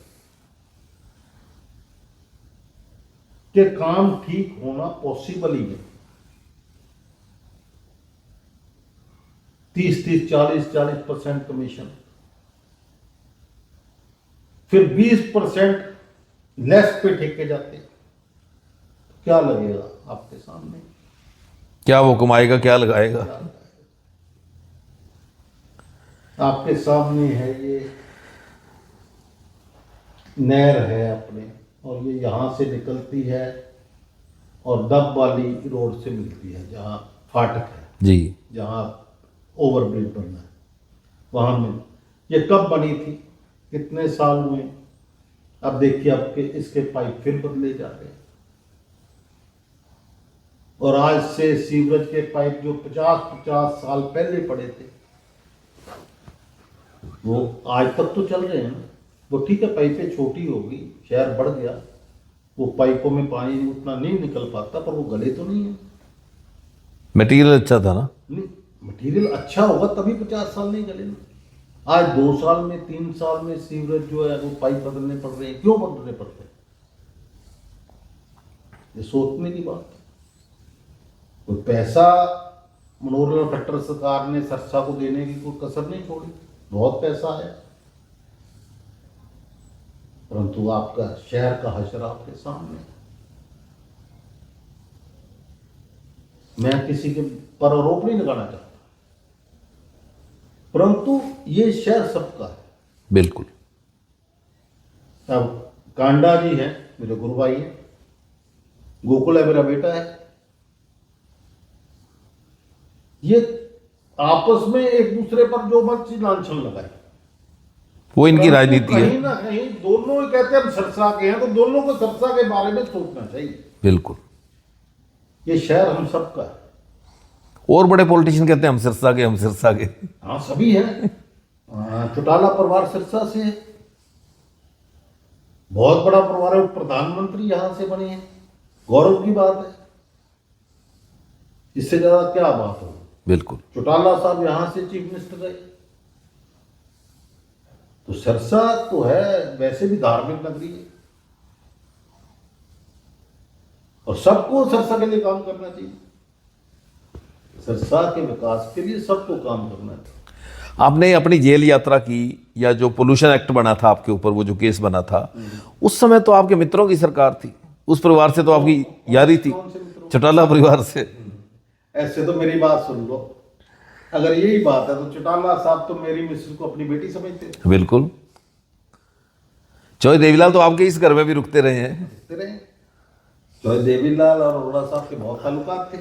कि काम ठीक होना पॉसिबल ही नहीं। 30-30, 40-40% कमीशन, फिर 20% लेस पे ठेके जाते हैं। क्या लगेगा आपके सामने? क्या वो कमाएगा, क्या लगाएगा? आपके सामने है ये नहर है अपने, और ये यहाँ से निकलती है और डब वाली रोड से मिलती है, जहाँ फाटक है जी, जहाँ ओवरब्रिज बनना है, वहाँ में। ये कब बनी थी, कितने साल हुए? अब देखिए आपके इसके पाइप फिर बदले जा रहे हैं, और आज से सीवरेज के पाइप जो 50-50 साल पहले पड़े थे वो आज तक तो चल रहे हैं ना। वो ठीक है, पाइपें छोटी होगी, शहर बढ़ गया, वो पाइपों में पानी उतना नहीं निकल पाता, पर वो गले तो नहीं है। मटेरियल अच्छा था ना? नहीं, मटेरियल अच्छा होगा तभी 50 साल नहीं गले ना। आज 2 साल में, 3 साल में सीवरेज जो है वो पाइप बदलने पड़ रहे हैं। क्यों बदलने पड़ते हैं? ये सोचने की बात है। कोई पैसा मनोरंजन खट्टर सरकार ने सरसा को देने की कोई कसर नहीं छोड़ी, बहुत पैसा है, परंतु आपका शहर का हशर आपके सामने। मैं किसी के पर आरोप नहीं लगाना चाहता, परंतु ये शहर सबका है। बिल्कुल। अब कांडा जी हैं, मेरे गुरु भाई हैं, गोकुल है मेरा बेटा है। ये आपस में एक दूसरे पर जो मर्जी लांछन लगाए, वो इनकी राजनीति है। कहीं ना कहीं दोनों ही कहते हैं हम सरसा के हैं, तो दोनों को सरसा के बारे में सोचना चाहिए। बिल्कुल। ये शहर हम सबका है। और बड़े पॉलिटिशियन कहते हैं हम सिरसा के, हम सिरसा के। हाँ, सभी हैं। चौटाला परिवार सिरसा से है, बहुत बड़ा परिवार है। प्रधानमंत्री यहां से बने हैं, गौरव की बात है। इससे ज्यादा क्या बात हो? बिल्कुल। चौटाला साहब यहां से चीफ मिनिस्टर रहे। तो सिरसा तो है वैसे भी धार्मिक नगरी है, और सबको सिरसा के लिए काम करना चाहिए। सिरसा के विकास के लिए सबको काम करना चाहिए। आपने अपनी जेल यात्रा की, या जो पोल्यूशन एक्ट बना था आपके ऊपर, वो जो केस बना था, उस समय तो आपके मित्रों की सरकार थी, उस परिवार से तो आपकी यारी थी, चौटाला परिवार से। ऐसे तो मेरी बात सुन लो, अगर यही बात है तो चौटाला साहब तो मेरी मिसेस को अपनी बेटी समझते हैं। बिल्कुल। चौधरी देवीलाल तो आपके इस घर में भी रुकते रहे हैं। चौधरी देवीलाल और अरोड़ा साहब के बहुत ताल्लुकात थे।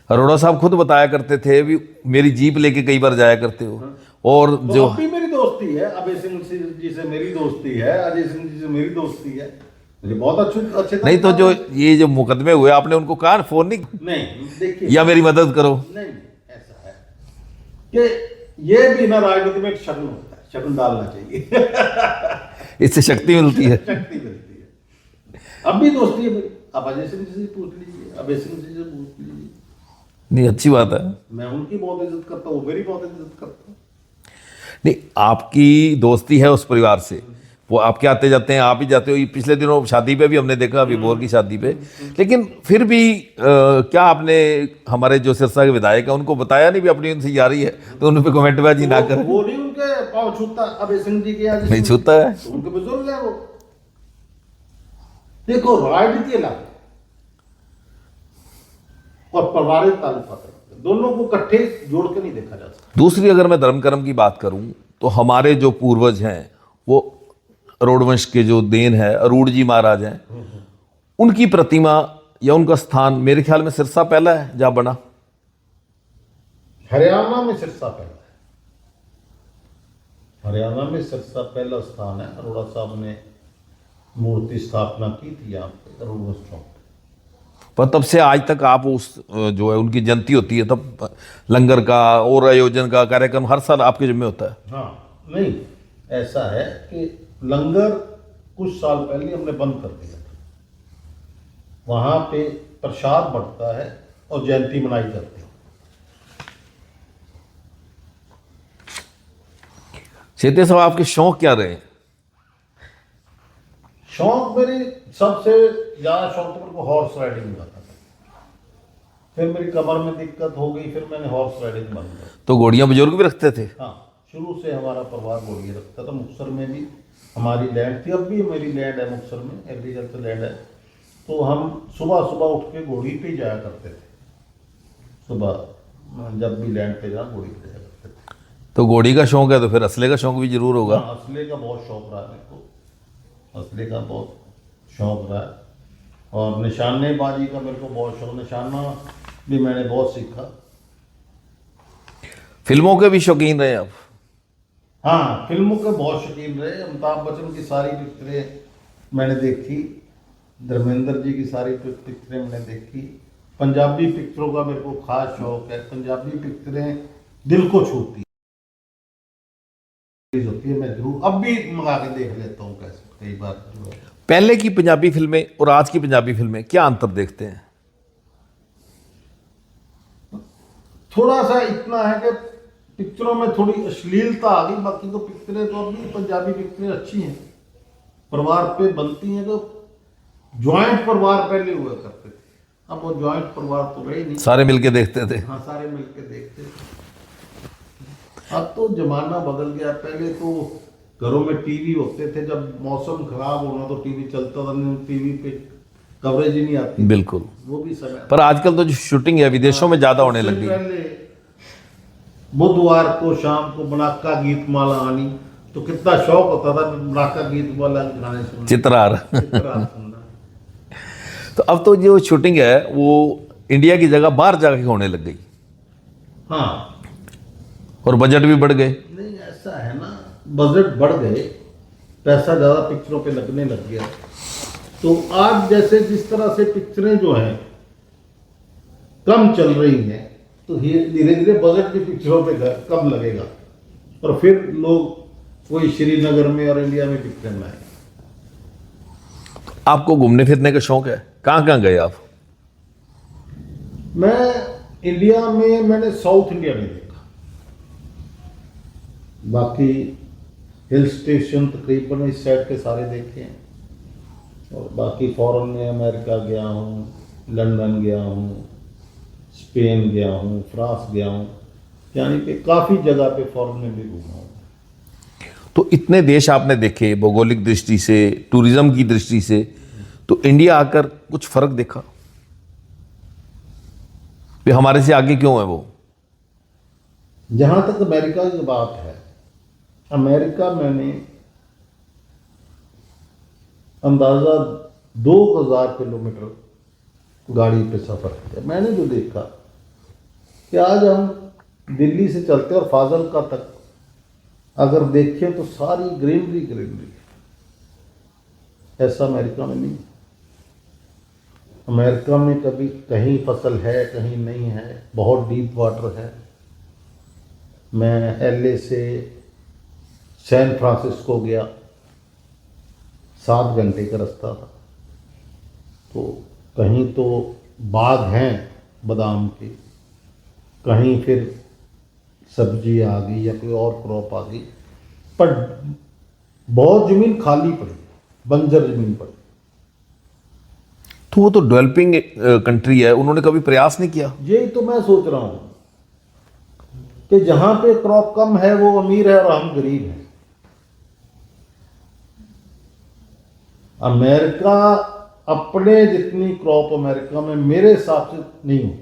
अरोड़ा साहब खुद बताया करते थे भी, मेरी जीप लेके कई बार जाया करते हो। और तो जो आप भी मेरी दोस्ती है, अभय सिंह जी से मेरी दोस्ती है, अजय सिंह जी से मेरी दोस्ती है, मुझे बहुत अच्छे नहीं तो जो ये जो मुकदमे हुए आपने उनको कहा फोन नहीं नहीं देखिए या मेरी मदद करो? नहीं, ऐसा है कि ये भी ना राजनीति में एक शगुन होता है, शगुन डालना चाहिए। इससे शक्ति मिलती है। शक्ति मिलती है। अब भी दोस्ती है मेरी, आप अजय सिंह जी से पूछ लीजिए, अभय सिंह जी से पूछ लीजिए। नहीं, अच्छी बात है। मैं उनकी बहुत इज्जत करता हूँ, वो मेरी बहुत इज्जत करता हूँ। नहीं, आपकी दोस्ती है उस परिवार से, वो आपके आते जाते हैं, आप ही जाते हो। ये पिछले दिनों शादी पे भी हमने देखा, विभोर की शादी पे। लेकिन फिर भी क्या आपने हमारे जो सिरसा के विधायक है उनको बताया नहीं भी अपनी उनसे यारी है, तो उन पे कमेंटबाजी ना करें? वो नहीं उनके पाँव छूता, अभय सिंह जी के आज नहीं छूता है, तो उनके बुजुर्ग है वो। देखो राजनीति अलग है और पारिवारिक ताल्लुकात अलग, दोनों को इकट्ठे जोड़ के नहीं देखा जा सकता। दूसरी अगर मैं धर्म कर्म की बात करूं तो हमारे जो पूर्वज हैं वो अरोड़वंश के जो देन है, अरूढ़ जी महाराज हैं, उनकी प्रतिमा या उनका स्थान मेरे ख्याल में सिरसा पहला है जहां बना। हरियाणा में सिरसा पहला है, हरियाणा में सिरसा पहला स्थान है। अरोड़ा साहब ने मूर्ति स्थापना की थी यहाँ पे अरोड़ा चौक। पर तब से आज तक आप उस जो है उनकी जयंती होती है तब लंगर का और आयोजन का कार्यक्रम हर साल आपके जिम्मे होता है? हाँ, नहीं ऐसा है कि लंगर कुछ साल पहले हमने बंद कर दिया था, वहां पे प्रसाद बढ़ता है और जयंती मनाई जाती है। शेते साहब, आपके शौक क्या रहे? शौक मेरी सबसे ज्यादा शौक तो मेरे को हॉर्स राइडिंग का था। फिर मेरी कमर में दिक्कत हो गई, फिर मैंने हॉर्स राइडिंग बंद कर। तो घोड़ियां बुजुर्ग भी रखते थे? हाँ, शुरू से हमारा परिवार घोड़ी रखता था। मुक्तसर में भी हमारी लैंड थी, अब भी मेरी लैंड है मुक्तसर में, एग्रीकल्चर लैंड है। तो हम सुबह सुबह उठ के घोड़ी पे जाया करते थे। सुबह जब भी लैंड पे जाना घोड़ी पे जाया करते थे। तो घोड़ी का शौक है तो फिर असले का शौक भी जरूर होगा? हाँ, असले का बहुत शौक रहा मेरे को, असले का बहुत शौक रहा है। और निशानेबाजी का मेरे को बहुत शौक, निशाना भी मैंने बहुत सीखा। फिल्मों के भी शौकीन रहे आप? हाँ, फिल्मों के बहुत शौकीन रहे। अमिताभ बच्चन की सारी पिक्चरें मैंने देखी, धर्मेंद्र जी की सारी पिक्चरें मैंने देखी। पंजाबी पिक्चरों का मेरे को खास शौक है। पंजाबी पिक्चरें दिल को छूती होती है, मैं जरूर अब भी मंगा के देख लेता हूँ कैसे कई बार। पहले की पंजाबी फिल्में और आज की पंजाबी फिल्में क्या अंतर देखते हैं? थोड़ा सा इतना है कि पिक्चरों में थोड़ी अश्लीलता आ गई, बाकी तो पिक्चरें तो अभी पंजाबी पिक्चरें अच्छी हैं, परिवार पे बनती हैं। तो ज्वाइंट परिवार पहले हुआ करते थे, अब वो ज्वाइंट परिवार तो रहे नहीं, सारे मिलके देखते थे। हाँ सारे मिलके देखते थे। अब तो जमाना बदल गया। पहले तो घरों में टीवी होते थे, जब मौसम खराब होना तो टीवी चलता था, नहीं टीवी पे कवरेज ही नहीं आती। बिल्कुल, वो भी समय। पर आजकल तो जो शूटिंग है विदेशों में ज्यादा होने लग गई। पहले बुधवार को शाम को बनाका गीत माला आनी, तो कितना शौक होता था बनाका गीत माला गाने सुनने, चित्रार। चित्रार सुनना। तो अब तो जो शूटिंग है वो इंडिया की जगह बाहर जाके होने लग गई हाँ, और बजट भी बढ़ गए। नहीं ऐसा है ना, बजट बढ़ गए, पैसा ज्यादा पिक्चरों पे लगने लग गया। तो आज जैसे जिस तरह से पिक्चरें जो हैं कम चल रही हैं, तो धीरे धीरे बजट भी पिक्चरों पे कम लगेगा और फिर लोग वही श्रीनगर में और इंडिया में पिक्चर लाए। आपको घूमने फिरने का शौक है? कहाँ कहाँ गए आप? मैं इंडिया में मैंने साउथ इंडिया में देखा, बाकी हिल स्टेशन तकरीबन इस साइड के सारे देखे हैं। और बाकी फॉरेन में अमेरिका गया हूँ, लंदन गया हूँ, स्पेन गया हूँ, फ्रांस गया हूँ, यानी कि काफ़ी जगह पे फॉरेन में भी घूमा हूँ। तो इतने देश आपने देखे भौगोलिक दृष्टि से, टूरिज्म की दृष्टि से, तो इंडिया आकर कुछ फर्क देखा भी हमारे से आगे क्यों है वो? जहाँ तक अमेरिका की बात है, अमेरिका मैंने अंदाज़ा 2000 किलोमीटर गाड़ी पे सफ़र किया। मैंने जो देखा कि आज हम दिल्ली से चलते और फाजिलका तक अगर देखें तो सारी ग्रीनरी ग्रीनरी, ऐसा अमेरिका में नहीं। अमेरिका में कभी कहीं फसल है कहीं नहीं है, बहुत डीप वाटर है। मैं एलए से सैन फ्रांसिस्को गया, 7 घंटे का रास्ता था। तो कहीं तो बाग हैं बादाम के, कहीं फिर सब्जी आ गई या कोई और क्रॉप आ गई, पर बहुत ज़मीन खाली पड़ी, बंजर ज़मीन पड़ी। तो वो तो डेवलपिंग कंट्री है, उन्होंने कभी प्रयास नहीं किया? यही तो मैं सोच रहा हूँ कि जहाँ पे क्रॉप कम है वो अमीर है और हम गरीब हैं। अमेरिका अपने जितनी क्रॉप अमेरिका में मेरे हिसाब से नहीं हो।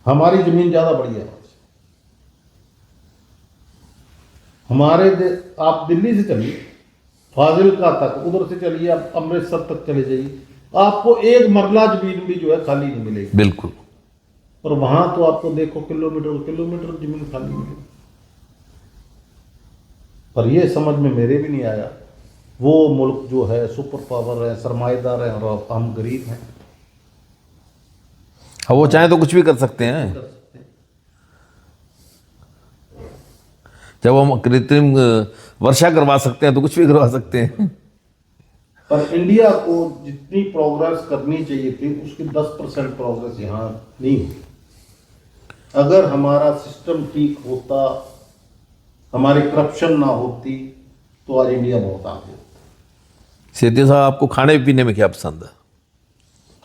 हमारी ज़मीन ज़्यादा बढ़िया है। आप दिल्ली से चलिए, फाजिलका तक, उधर से चलिए आप अमृतसर तक चले जाइए, आपको एक मरला जमीन भी जो है खाली नहीं मिलेगी। बिल्कुल। और वहां तो आपको देखो किलोमीटर किलोमीटर जमीन खाली मिलेगी। पर ये समझ में मेरे भी नहीं आया, वो मुल्क जो है सुपर पावर है, सरमाएदार है, और हम गरीब हैं। हाँ, वो चाहे तो कुछ भी कर सकते हैं। जब हम कृत्रिम वर्षा करवा सकते हैं तो कुछ भी करवा सकते हैं। पर इंडिया को जितनी प्रोग्रेस करनी चाहिए थी उसकी 10% प्रोग्रेस यहाँ नहीं हुई। अगर हमारा सिस्टम ठीक होता, हमारी करप्शन ना होती, तो आज इंडिया बहुत आगे होता। सेठी साहब, आपको खाने पीने में क्या पसंद है?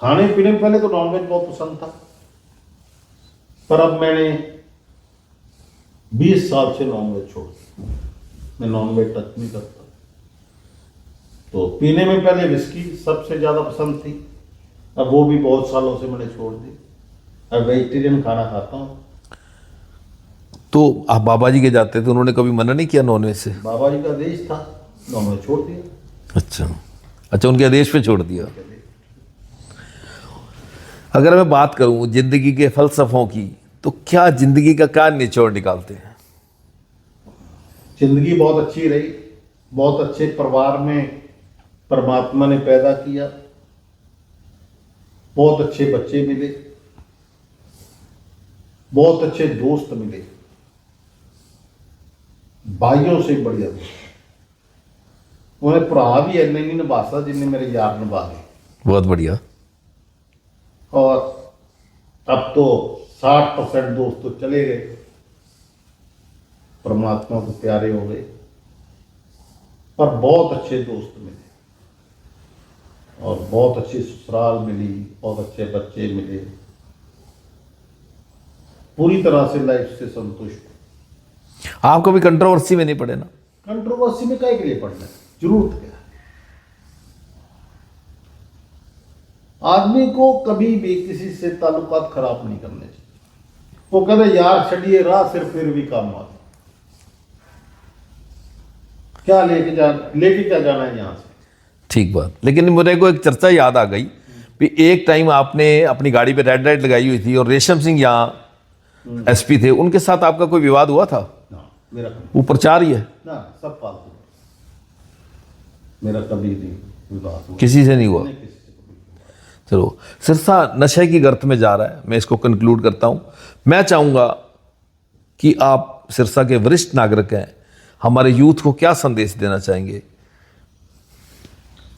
खाने पीने में पहले तो नॉनवेज बहुत पसंद था, पर अब मैंने 20 साल से नॉनवेज छोड़ दिया। मैं नॉनवेज टच नहीं करता। तो पीने में पहले विस्की सबसे ज़्यादा पसंद थी, अब वो भी बहुत सालों से मैंने छोड़ दी। अब वेजिटेरियन खाना खाता हूँ। तो आप बाबा जी के जाते थे, उन्होंने कभी मना नहीं किया नॉनवेज से? बाबा जी का आदेश था, नॉनवेज छोड़ दिया। अच्छा, उनके आदेश पे छोड़ दिया। अगर मैं बात करूं जिंदगी के फलसफों की, तो क्या जिंदगी का क्या निचोड़ निकालते हैं? जिंदगी बहुत अच्छी रही, बहुत अच्छे परिवार में परमात्मा ने पैदा किया, बहुत अच्छे बच्चे मिले, बहुत अच्छे दोस्त मिले, भाइयों से बढ़िया दोस्त। उन्हें भरा भी है नहीं निभाता जिन्हें मेरे यार निभा गए। बहुत बढ़िया। और अब तो 60% दोस्त तो चले गए, परमात्मा को प्यारे हो गए, पर बहुत अच्छे दोस्त मिले और बहुत अच्छी ससुराल मिली, बहुत अच्छे बच्चे मिले। पूरी तरह से लाइफ से संतुष्ट। आप कभी कंट्रोवर्सी में नहीं पड़े ना? कंट्रोवर्सी में काहे के लिए पड़ना है, जरूरत क्या है? आदमी को कभी भी किसी से ताल्लुकात खराब नहीं करने चाहिए। वो कहते यार छड़िए राह सिर्फ फिर भी काम आ, क्या लेके क्या जाना है यहाँ से। ठीक बात। लेकिन मेरे को एक चर्चा याद आ गई कि एक टाइम आपने अपनी गाड़ी पे रेड लाइट लगाई हुई थी और रेशम सिंह यहाँ एसपी थे, उनके साथ आपका कोई विवाद हुआ था? ना, मेरा वो प्रचार ही है ना, सब फालतू। मेरा कभी नहीं विवाद हुआ, किसी से नहीं हुआ। किसी से कभी। चलो, सिरसा नशे की गर्त में जा रहा है, मैं इसको कंक्लूड करता हूं। मैं चाहूंगा कि आप सिरसा के वरिष्ठ नागरिक हैं, हमारे यूथ को क्या संदेश देना चाहेंगे,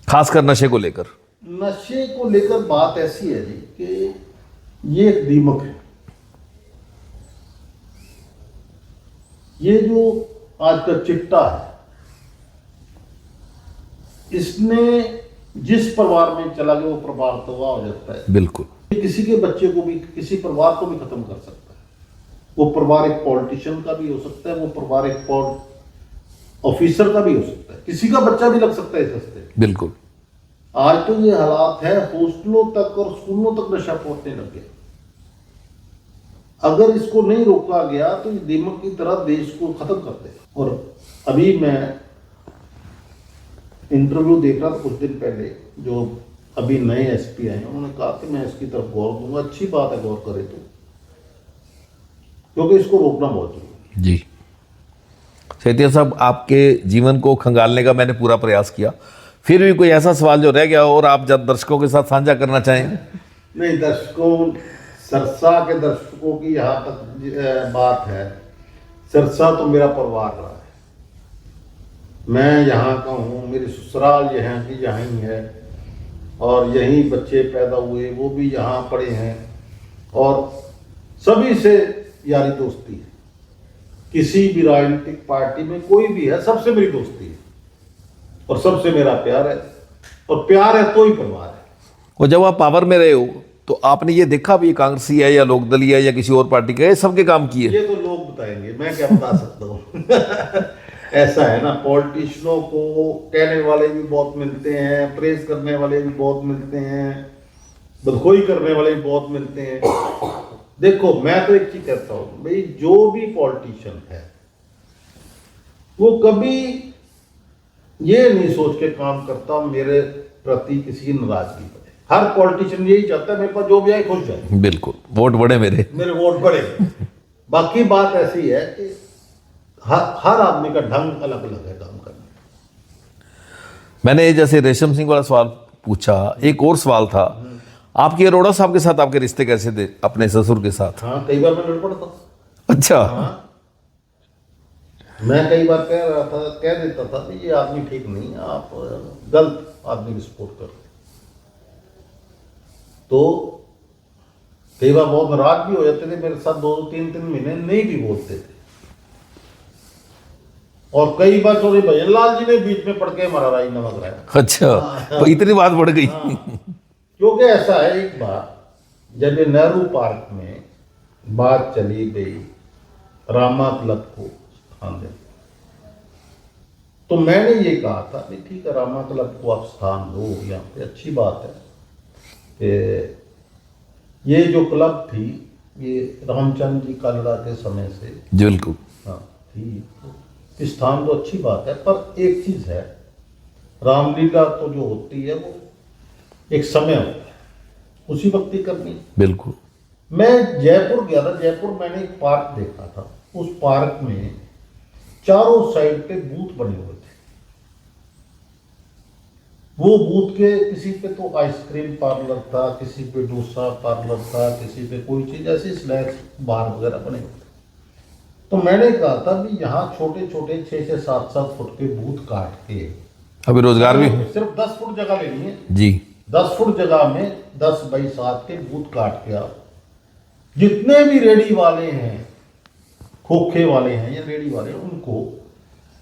खासकर नशे को लेकर? नशे को लेकर बात ऐसी है जी कि ये एक दीमक है। ये जो आज का चिट्टा है, इसने जिस परिवार में चला गया वो परिवार तबाह हो जाता है। बिल्कुल। किसी के बच्चे को भी, किसी परिवार को भी खत्म कर सकता है। वो परिवार एक पॉलिटिशियन का भी हो सकता है, वो परिवार एक ऑफिसर का भी हो सकता है, किसी का बच्चा भी लग सकता है इस रास्ते। बिल्कुल। आज तो ये हालात है, हॉस्टलों तक और स्कूलों तक नशा पहुंचने लग गया। अगर इसको नहीं रोका गया तो ये दीमक की तरह देश को खत्म कर देगा। और अभी मैं इंटरव्यू देख रहा था कुछ दिन पहले, जो अभी नए एसपी आए हैं, उन्होंने कहा कि मैं इसकी तरफ गौर दूंगा। अच्छी बात है, गौर करे तो, क्योंकि इसको रोकना बहुत जरूरी है। जी, सेठिया साहब, आपके जीवन को खंगालने का मैंने पूरा प्रयास किया, फिर भी कोई ऐसा सवाल जो रह गया हो और आप जब दर्शकों के साथ साझा करना चाहें? नहीं, दर्शकों, सरसा के दर्शकों की यहाँ तक बात है, सरसा तो मेरा परिवार रहा है। मैं यहाँ का हूँ, मेरी ससुराल यहाँ की यहाँ ही है, और यहीं बच्चे पैदा हुए, वो भी यहाँ पढ़े हैं, और सभी से यारी दोस्ती है। किसी भी राजनीतिक पार्टी में कोई भी है, सबसे मेरी दोस्ती है और सबसे मेरा प्यार है, और प्यार है तो ही परिवार है। और जब आप पावर में रहे हो तो आपने ये देखा भी, ये कांग्रेसी है या लोकदलीय है या किसी और पार्टी का है, सबके काम किए? ये तो लोग बताएंगे, मैं क्या बता सकता हूँ। ऐसा है ना, पॉलिटिशियनों को कहने वाले भी बहुत मिलते हैं, प्रेस करने वाले भी बहुत मिलते हैं, बदखोई करने वाले भी बहुत मिलते हैं। देखो, मैं तो एक चीज कहता हूँ भाई, जो भी पॉलिटिशियन है वो कभी ये नहीं सोच के काम करता मेरे प्रति किसी की नाराजगी बने। हर पॉलिटिशियन यही चाहता है मेरे पास जो भी आए खुश जाए, बिल्कुल, वोट बढ़े मेरे वोट बढ़े। बाकी बात ऐसी है कि हर आदमी का ढंग अलग अलग है काम करने। मैंने जैसे रेशम सिंह वाला सवाल पूछा, एक और सवाल था, आपके अरोड़ा साहब के साथ आपके रिश्ते कैसे थे अपने ससुर के साथ? हाँ, कई बार मैं लड़ पड़ता। अच्छा। हाँ, मैं कई बार कह देता था कि ये आदमी ठीक नहीं, आप गलत आदमी की सपोर्ट कर। तो कई बार बहुत नाराज भी हो जाते थे मेरे साथ, 2-3 महीने नहीं भी बोलते थे, और कई बार तो भजन लाल जी ने बीच में पड़ के हमारा राजीनामा कराया। अच्छा, तो इतनी बात बढ़ गई। क्योंकि ऐसा है, एक बार जब ये नेहरू पार्क में बात चली गई रामा क्लब को स्थान देने, तो मैंने ये कहा था कि ठीक है, रामा क्लब को आप स्थान दो यहाँ पे, अच्छी बात है कि ये जो क्लब थी ये रामचंद्र जी कालड़ा के समय से बिल्कुल हाँ थी, तो स्थान तो अच्छी बात है, पर एक चीज है, रामलीला तो जो होती है वो एक समय होता है, उसी वक्त ही करनी है। बिल्कुल। मैं जयपुर गया था, जयपुर मैंने एक पार्क देखा था, उस पार्क में चारों साइड पे बूथ बने हुए थे। वो बूथ के किसी पे तो आइसक्रीम पार्लर था, किसी पे डोसा पार्लर था, किसी पे कोई चीज ऐसी स्नैक्स बार वगैरह बने हुए थे। तो मैंने कहा था कि यहाँ छोटे छोटे 6 से 7 फुट के बूथ काट के, अभी रोजगार भी सिर्फ 10 फुट जगह लेनी है जी, 10 फुट जगह में 10 बाई 7 के बूथ काट के आप जितने भी रेडी वाले हैं, खोखे वाले हैं या रेडी वाले हैं, उनको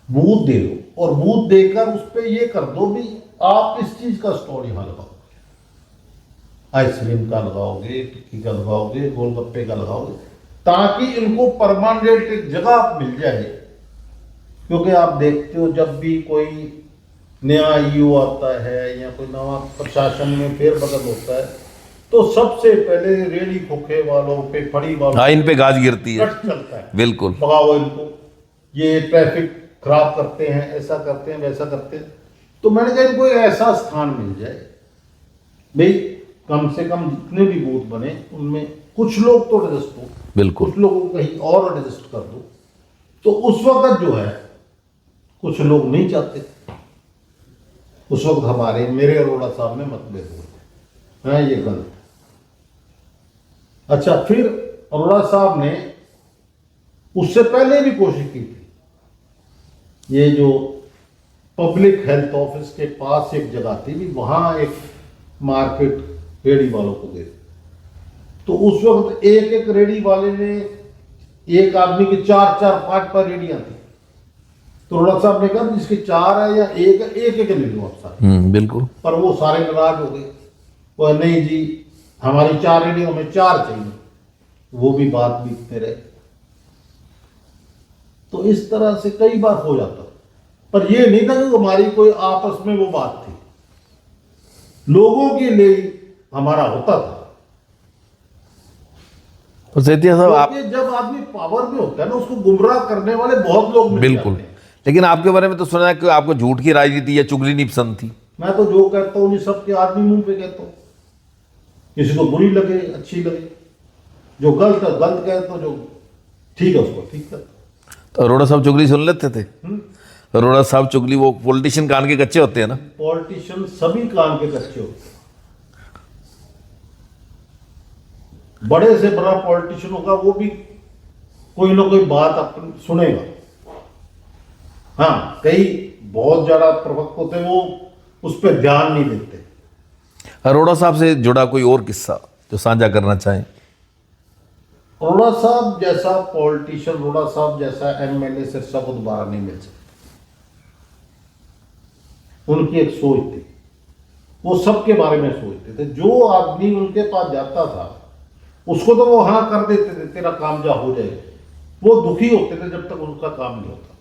बूथ दे दो, और बूथ देकर उस पर ये कर दो भी आप इस चीज का स्टॉल यहाँ लगाओ, आइसक्रीम का लगाओगे, टिक्की का लगाओगे, गोलगप्पे का लगाओगे, ताकि इनको परमानेंट एक जगह मिल जाए। क्योंकि आप देखते हो जब भी कोई नया ईओ आता है या कोई नया प्रशासन में फेरबदल होता है, तो सबसे पहले रेडी खोखे वालों पे, फड़ी वालों, हाँ, इन पे गाज गिरती है, चलता है, बिल्कुल, भगाओ इनको, ये ट्रैफिक खराब करते हैं, ऐसा करते हैं, वैसा करते हैं। तो मैंने कहा कोई ऐसा स्थान मिल जाए भाई, कम से कम जितने भी बूथ बने उनमें कुछ लोग तो एडजस्ट हो, बिल्कुल, कुछ लोगों को कहीं और एडजस्ट कर दो। तो उस वक्त जो है कुछ लोग नहीं चाहते, उस वक्त हमारे मेरे अरोड़ा साहब में मतभेद हुए हैं, ये गलत है। अच्छा, फिर अरोड़ा साहब ने उससे पहले भी कोशिश की थी, ये जो पब्लिक हेल्थ ऑफिस के पास एक जगह थी भी, वहां एक मार्केट रेडी वालों को दे, तो उस वक्त एक एक रेडी वाले ने, एक आदमी की 4-4-5 रेडियां थी, तो अरोड़ा साहब ने कहा जिसके 4 है या एक एक ले लो आप सारे। बिल्कुल। पर वो सारे नाराज हो गए, वो नहीं जी हमारी 4 रेडियो में 4 चाहिए, वो भी बात बीतते रहे। तो इस तरह से कई बार हो जाता, पर ये नहीं था कि हमारी कोई आपस में वो बात थी, लोगों के लिए हमारा होता था। तो सेठिया साहब, आप जब आदमी पावर में होता है ना, उसको गुमराह करने वाले बहुत लोग मिल बिल्कुल, जाते हैं। लेकिन आपके बारे में तो सुना है कि आपको झूठ की राजनीति या चुगली नहीं पसंद थी। मैं तो जो कहता हूँ सबके आदमी मुंह पे कहता हूँ, किसी को बुरी लगे अच्छी लगे, जो गलत है गलत कहता हूँ, जो ठीक है उसको ठीक कहता हूँ। तो अरोड़ा साहब चुगली सुन लेते थे? अरोड़ा साहब चुगली, वो पॉलिटिशियन कान के कच्चे होते हैं ना। पॉलिटिशियन सभी कान के कच्चे होते हैं। बड़े से बड़ा पॉलिटिशियन होगा वो भी कोई ना कोई बात अपन सुनेगा। हाँ, कई बहुत ज्यादा प्रवक्ता होते हैं, वो उस पर ध्यान नहीं देते। अरोड़ा साहब से जुड़ा कोई और किस्सा जो साझा करना चाहें? अरोड़ा साहब जैसा पॉलिटिशियन, अरोड़ा साहब जैसा एमएलए सिरसा को दोबारा नहीं मिल सकता। उनकी एक सोच थी, वो सबके बारे में सोचते थे। जो आदमी उनके पास जाता था उसको तो वो हाँ कर देते थे, तेरा काम जा हो जाएगा। वो दुखी होते थे जब तक उनका काम नहीं होता था।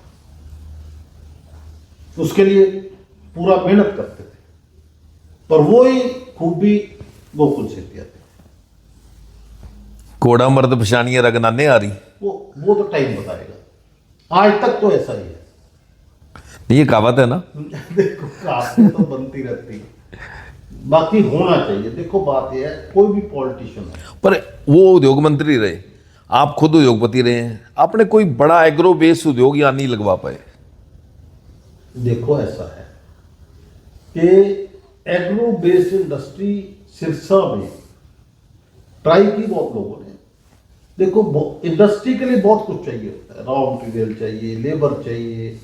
उसके लिए पूरा मेहनत करते थे। पर वो ही खूबी गोकुल सेतिया थे। कोड़ा मर्द पछानियां रगनाने आ रही, वो तो टाइम बताएगा। आज तक तो ऐसा ही है। ये कहावत है ना। देखो, कहावतें तो बनती रहती है, बाकी होना चाहिए। देखो, बात यह है, कोई भी पॉलिटिशियन है, पर वो उद्योग मंत्री रहे, आप खुद उद्योगपति रहे हैं, आपने कोई बड़ा एग्रो बेस उद्योग यहाँ नहीं लगवा पाए? देखो ऐसा है कि एग्रो बेस्ड इंडस्ट्री सिरसा में ट्राई की बहुत लोगों ने। देखो, इंडस्ट्री के लिए बहुत कुछ चाहिए होता है। रॉ मटेरियल चाहिए, लेबर चाहिए,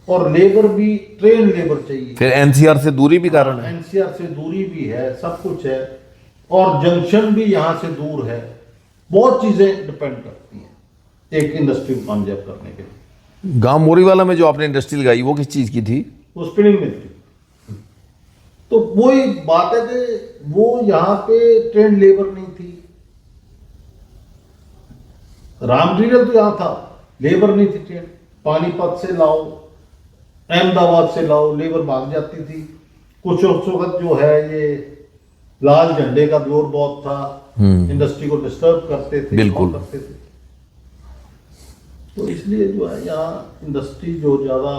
और लेबर भी ट्रेन लेबर चाहिए। फिर एनसीआर से दूरी भी कारण है। एनसीआर से दूरी भी है, सब कुछ है, और जंक्शन भी यहाँ से दूर है। बहुत चीजें डिपेंड करती हैं एक इंडस्ट्री को कामयाब करने के लिए। गांव मोरीवाला में जो आपने इंडस्ट्री लगाई वो किस चीज की थी? वो स्पिनिंग मिल थी। तो वही बात है कि वो यहाँ पे ट्रेन लेबर नहीं थी। रॉ मटेरियल तो यहाँ था, लेबर नहीं थी। ट्रेन पानीपत से लाओ, अहमदाबाद से लाओ, लेबर भाग जाती थी। कुछ वक्त जो है ये लाल झंडे का दौर बहुत था, इंडस्ट्री को डिस्टर्ब करते थे, बिल्कुल करते थे। तो इसलिए जो है यहाँ इंडस्ट्री जो ज्यादा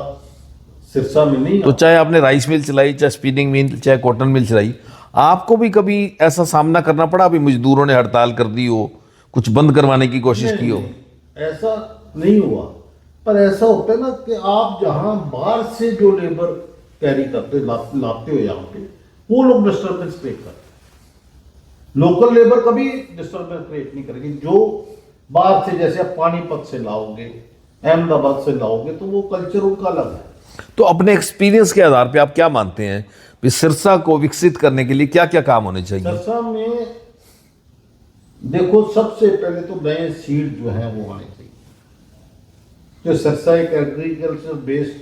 सिरसा में नहीं। तो चाहे आपने राइस मिल चलाई, चाहे स्पिनिंग मिल, चाहे कॉटन मिल चलाई, आपको भी कभी ऐसा सामना करना पड़ा? अभी मजदूरों ने हड़ताल कर दी हो, कुछ बंद करवाने की कोशिश की हो? नहीं, ऐसा नहीं हुआ। पर ऐसा होता है ना कि आप जहां बाहर से जो लेबर कैरी करते लाते हो यहाँ पे, वो लोग डिस्टर्बेंस क्रिएट करते हैं। लोकल लेबर कभी डिस्टर्बेंस क्रिएट नहीं करेगी। जो बाहर से, जैसे आप पानीपत से लाओगे, अहमदाबाद से लाओगे, तो वो कल्चर उनका अलग है। तो अपने एक्सपीरियंस के आधार पे आप क्या मानते हैं कि सिरसा को विकसित करने के लिए क्या क्या काम होने चाहिए? सिरसा में देखो, सबसे पहले तो नए सीड जो है वो आने चाहिए। जो सिरसा एक एग्रीकल्चर बेस्ड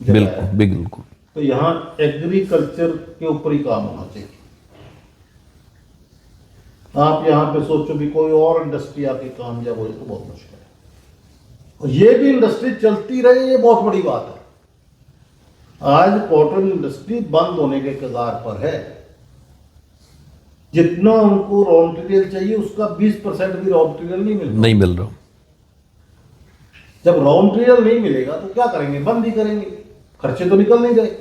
जगह बिल्कुल है, बिल्कुल। तो यहाँ एग्रीकल्चर के ऊपर ही काम होना चाहिए। आप यहाँ पे सोचो भी कोई और इंडस्ट्री आके कामयाब हो तो बहुत मुश्किल है। और ये भी इंडस्ट्री चलती रहे, ये बहुत बड़ी बात है। आज कॉटन इंडस्ट्री बंद होने के कगार पर है। जितना उनको रॉ मटेरियल चाहिए उसका 20% भी रॉ मटेरियल नहीं मिल रहा। जब रॉ मटेरियल नहीं मिलेगा तो क्या करेंगे? बंद ही करेंगे, खर्चे तो निकल नहीं गए।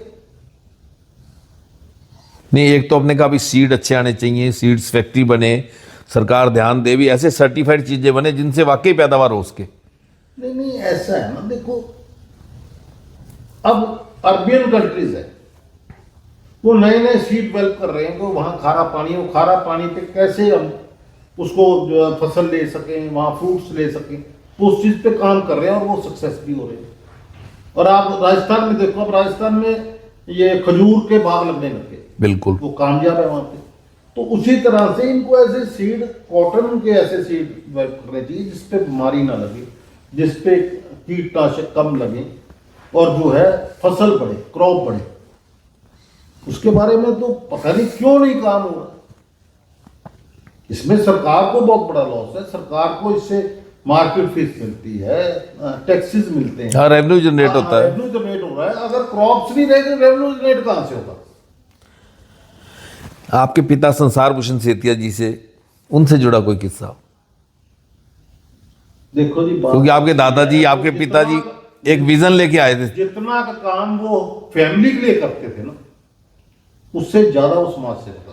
नहीं, एक तो आपने कहा भी सीड अच्छे आने चाहिए, सीड्स फैक्ट्री बने, सरकार ध्यान दे भी ऐसे सर्टिफाइड चीजें बने जिनसे वाकई पैदावार हो सके। नहीं, ऐसा है ना, देखो, अब अर्बियन कंट्रीज है, वो नए नए सीड डेवलप कर रहे हैं। तो वहां खारा पानी, वो खारा पानी पे कैसे हम उसको जो है फसल ले सकें, वहां फ्रूट्स ले सकें, उस चीज पे काम कर रहे हैं, और वो सक्सेस भी हो रहे हैं। और आप राजस्थान में देखो, अब राजस्थान में ये खजूर के बाग लगने लगे, बिल्कुल, वो कामयाब है वहां पे। तो उसी तरह से इनको ऐसे सीड, कॉटन के ऐसे सीड डेवलप करने चाहिए जिसपे बीमारी ना लगे, जिसपे कीटनाशक कम लगे, और जो है फसल बढ़े, क्रॉप बढ़े। उसके बारे में तो पता नहीं क्यों नहीं काम हो रहा। इसमें सरकार को बहुत बड़ा लॉस है। सरकार को इससे मार्केट फीस मिलती है, टैक्सेस मिलते हैं, रेवेन्यू जनरेट होता है। रेवेन्यू जनरेट हो रहा है। अगर क्रॉप्स नहीं रहेंगे, रेवेन्यू जनरेट कहां से होगा? आपके पिता संसार भूषण सेतिया जी से, उनसे जुड़ा कोई किस्सा? देखो जी, क्योंकि आपके दादाजी, आपके पिताजी एक विजन लेके आए थे। जितना का काम वो फैमिली के लिए करते थे ना, उससे ज्यादा वो समाज से करते।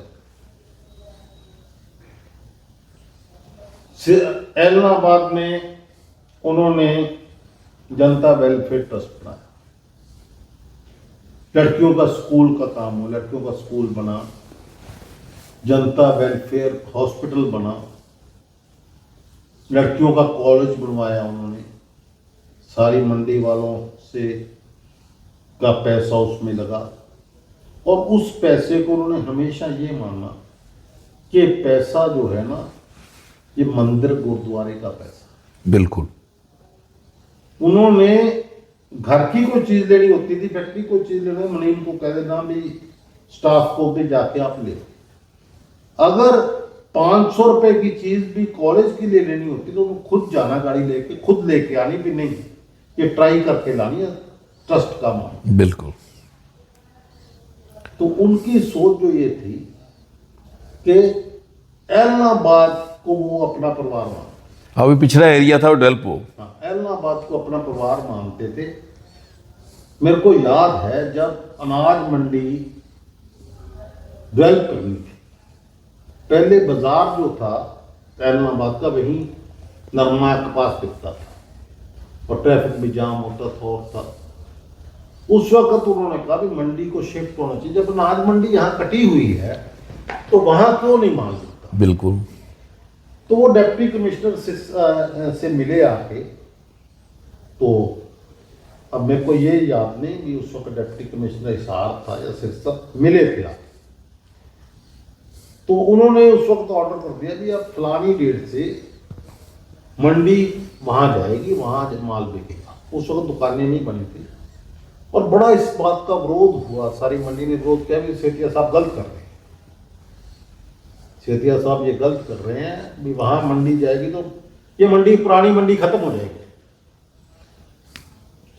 इलाहाबाद में उन्होंने जनता वेलफेयर ट्रस्ट बनाया। लड़कियों का स्कूल का काम हो, लड़कियों का स्कूल बना, जनता वेलफेयर हॉस्पिटल बना, लड़कियों का कॉलेज बनवाया उन्होंने, सारी मंडी वालों से का पैसा उसमें लगा, और उस पैसे को उन्होंने हमेशा ये माना कि पैसा जो है ना, ये मंदिर गुरुद्वारे का पैसा। बिल्कुल। उन्होंने घर की कोई चीज लेनी होती थी, फैक्ट्री कोई चीज लेनी, मुनीम को कह देना भी स्टाफ को भी जाके आप ले। अगर 500 रुपए की चीज भी कॉलेज के लिए लेनी होती तो वो खुद जाना, गाड़ी लेके खुद लेके आनी, भी नहीं ये ट्राई करके लानी है, ट्रस्ट का मान। बिल्कुल। तो उनकी सोच जो ये थी कि एलनाबाद को वो अपना परिवार मानते, अभी पिछड़ा एरिया था वो डेवलप हो। हाँ, एलनाबाद को अपना परिवार मानते थे। मेरे को याद है जब अनाज मंडी डेवलप करनी थी, पहले बाजार जो था एलनाबाद का, वहीं नरमा कपास बिकता था और ट्रैफिक भी जाम होता था और था। उस वक्त उन्होंने कहा भी मंडी को शिफ्ट होना चाहिए, जब अनाज मंडी यहाँ कटी हुई है तो वहां क्यों नहीं मान सकता। बिल्कुल। तो वो डिप्टी कमिश्नर से मिले आके, तो अब मेरे को ये याद नहीं कि उस वक्त डिप्टी कमिश्नर हिसार था या सिरसा, मिले थे आके। तो उन्होंने उस वक्त ऑर्डर कर दिया कि अब फलानी डेट से मंडी वहां जाएगी, वहां माल बिकेगा। उस वक्त दुकानें नहीं बनी थी और बड़ा इस बात का विरोध हुआ, सारी मंडी ने विरोध किया भी सेठिया साहब गलत कर रहे हैं, सेठिया साहब ये गलत कर रहे हैं, भी वहां मंडी जाएगी तो ये मंडी, पुरानी मंडी खत्म हो जाएगी।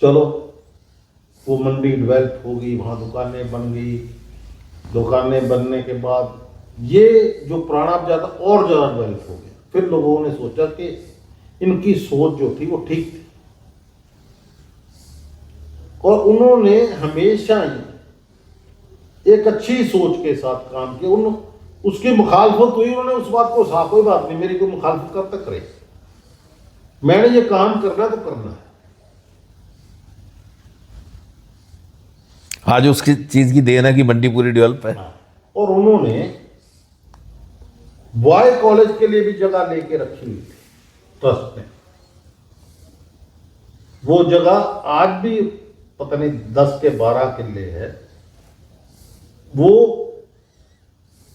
चलो वो मंडी डेवलप होगी, वहां दुकानें बन गई, दुकानें बनने के बाद ये जो पुराना बाजार था और ज्यादा डेवलप हो गया। फिर लोगों ने सोचा कि इनकी सोच जो थी वो ठीक थी और उन्होंने हमेशा ही एक अच्छी सोच के साथ काम किया। उसकी मुखालफत हुई, उन्होंने उस बात को कहा कोई बात नहीं, मेरी कोई मुखालफत कब तक करे, मैंने ये काम करना तो करना है। आज उसकी चीज की देन है कि मंडी पूरी डेवलप है। और उन्होंने बॉय कॉलेज के लिए भी जगह लेके रखी हुई थी ट्रस्ट ने। वो जगह आज भी पता नहीं 10 के 12 किले है, वो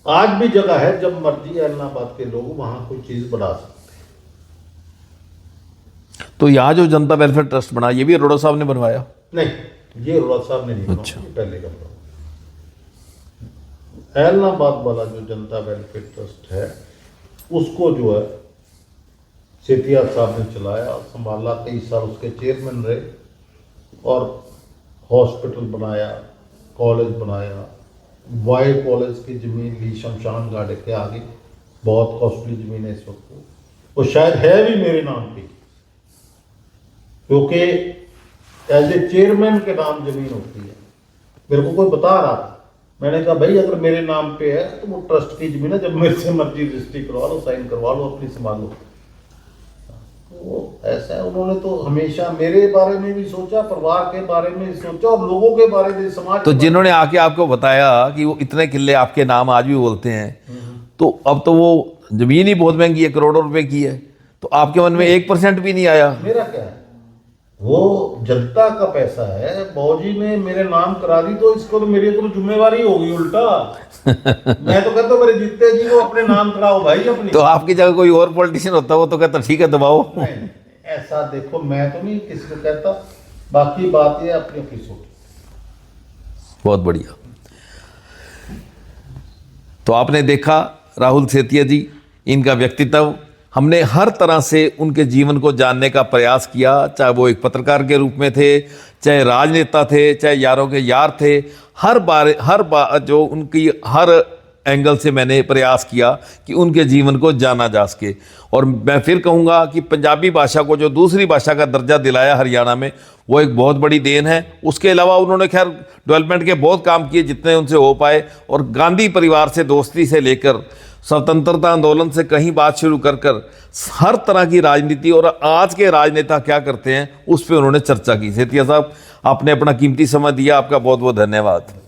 आज भी जगह है, जब मर्जी एलनाबाद के लोग वहां कोई चीज बना सकते हैं। तो यहाँ जो जनता वेलफेयर ट्रस्ट बना, ये भी अरोड़ा साहब ने बनवाया? नहीं, ये अरोड़ा साहब ने नहीं बनाया। अच्छा। पहले का बनाया। एलनाबाद वाला जो जनता वेलफेयर ट्रस्ट है उसको जो है सेठिया साहब ने चलाया, संभाला, कई साल उसके चेयरमैन रहे और हॉस्पिटल बनाया, कॉलेज बनाया। वाई कॉलेज की जमीन ली शमशान घाट के आगे, बहुत कॉस्टली जमीन है इस वक्त, वो शायद है भी मेरे नाम पे, क्योंकि एज ए चेयरमैन के नाम जमीन होती है। मेरे को कोई बता रहा था, मैंने कहा भाई अगर मेरे नाम पे है तो वो ट्रस्ट की जमीन है, जब मेरे से मर्जी रजिस्ट्री करवा लो, साइन करवा लो, अपनी संभालो। वो ऐसा है, उन्होंने तो हमेशा मेरे बारे में भी सोचा, परिवार के बारे में भी सोचा और लोगों के बारे में, समाज। तो जिन्होंने आके आपको बताया कि वो इतने किले आपके नाम आज भी बोलते हैं, तो अब तो वो जमीन ही बहुत महंगी है, करोड़ों रुपए की है, तो आपके मन में 1% भी नहीं आया? मेरा क्या है, वो जनता का पैसा है, बौजी ने मेरे नाम करा दी तो इसको तो मेरी तो जिम्मेवारी होगी उल्टा। मैं तो कहता हूँ मेरे जीते जी को अपने नाम कराओ भाई अपनी। तो आपकी जगह कोई और पॉलिटिशियन होता वो तो कहता ठीक है दबाओ। नहीं, ऐसा देखो, मैं तो नहीं किसी को कहता, बाकी बात ये अपनी अपनी सोच। बहुत बढ़िया। तो आपने देखा राहुल सेठिया जी, इनका व्यक्तित्व, हमने हर तरह से उनके जीवन को जानने का प्रयास किया, चाहे वो एक पत्रकार के रूप में थे, चाहे राजनेता थे, चाहे यारों के यार थे। हर बार जो उनकी हर एंगल से मैंने प्रयास किया कि उनके जीवन को जाना जा सके। और मैं फिर कहूँगा कि पंजाबी भाषा को जो दूसरी भाषा का दर्जा दिलाया हरियाणा में, वो एक बहुत बड़ी देन है। उसके अलावा उन्होंने खैर डेवलपमेंट के बहुत काम किए जितने उनसे हो पाए, और गांधी परिवार से दोस्ती से लेकर स्वतंत्रता आंदोलन से कहीं बात शुरू कर कर हर तरह की राजनीति और आज के राजनेता क्या करते हैं उस पर उन्होंने चर्चा की। सेठिया साहब, आपने अपना कीमती समय दिया, आपका बहुत बहुत धन्यवाद।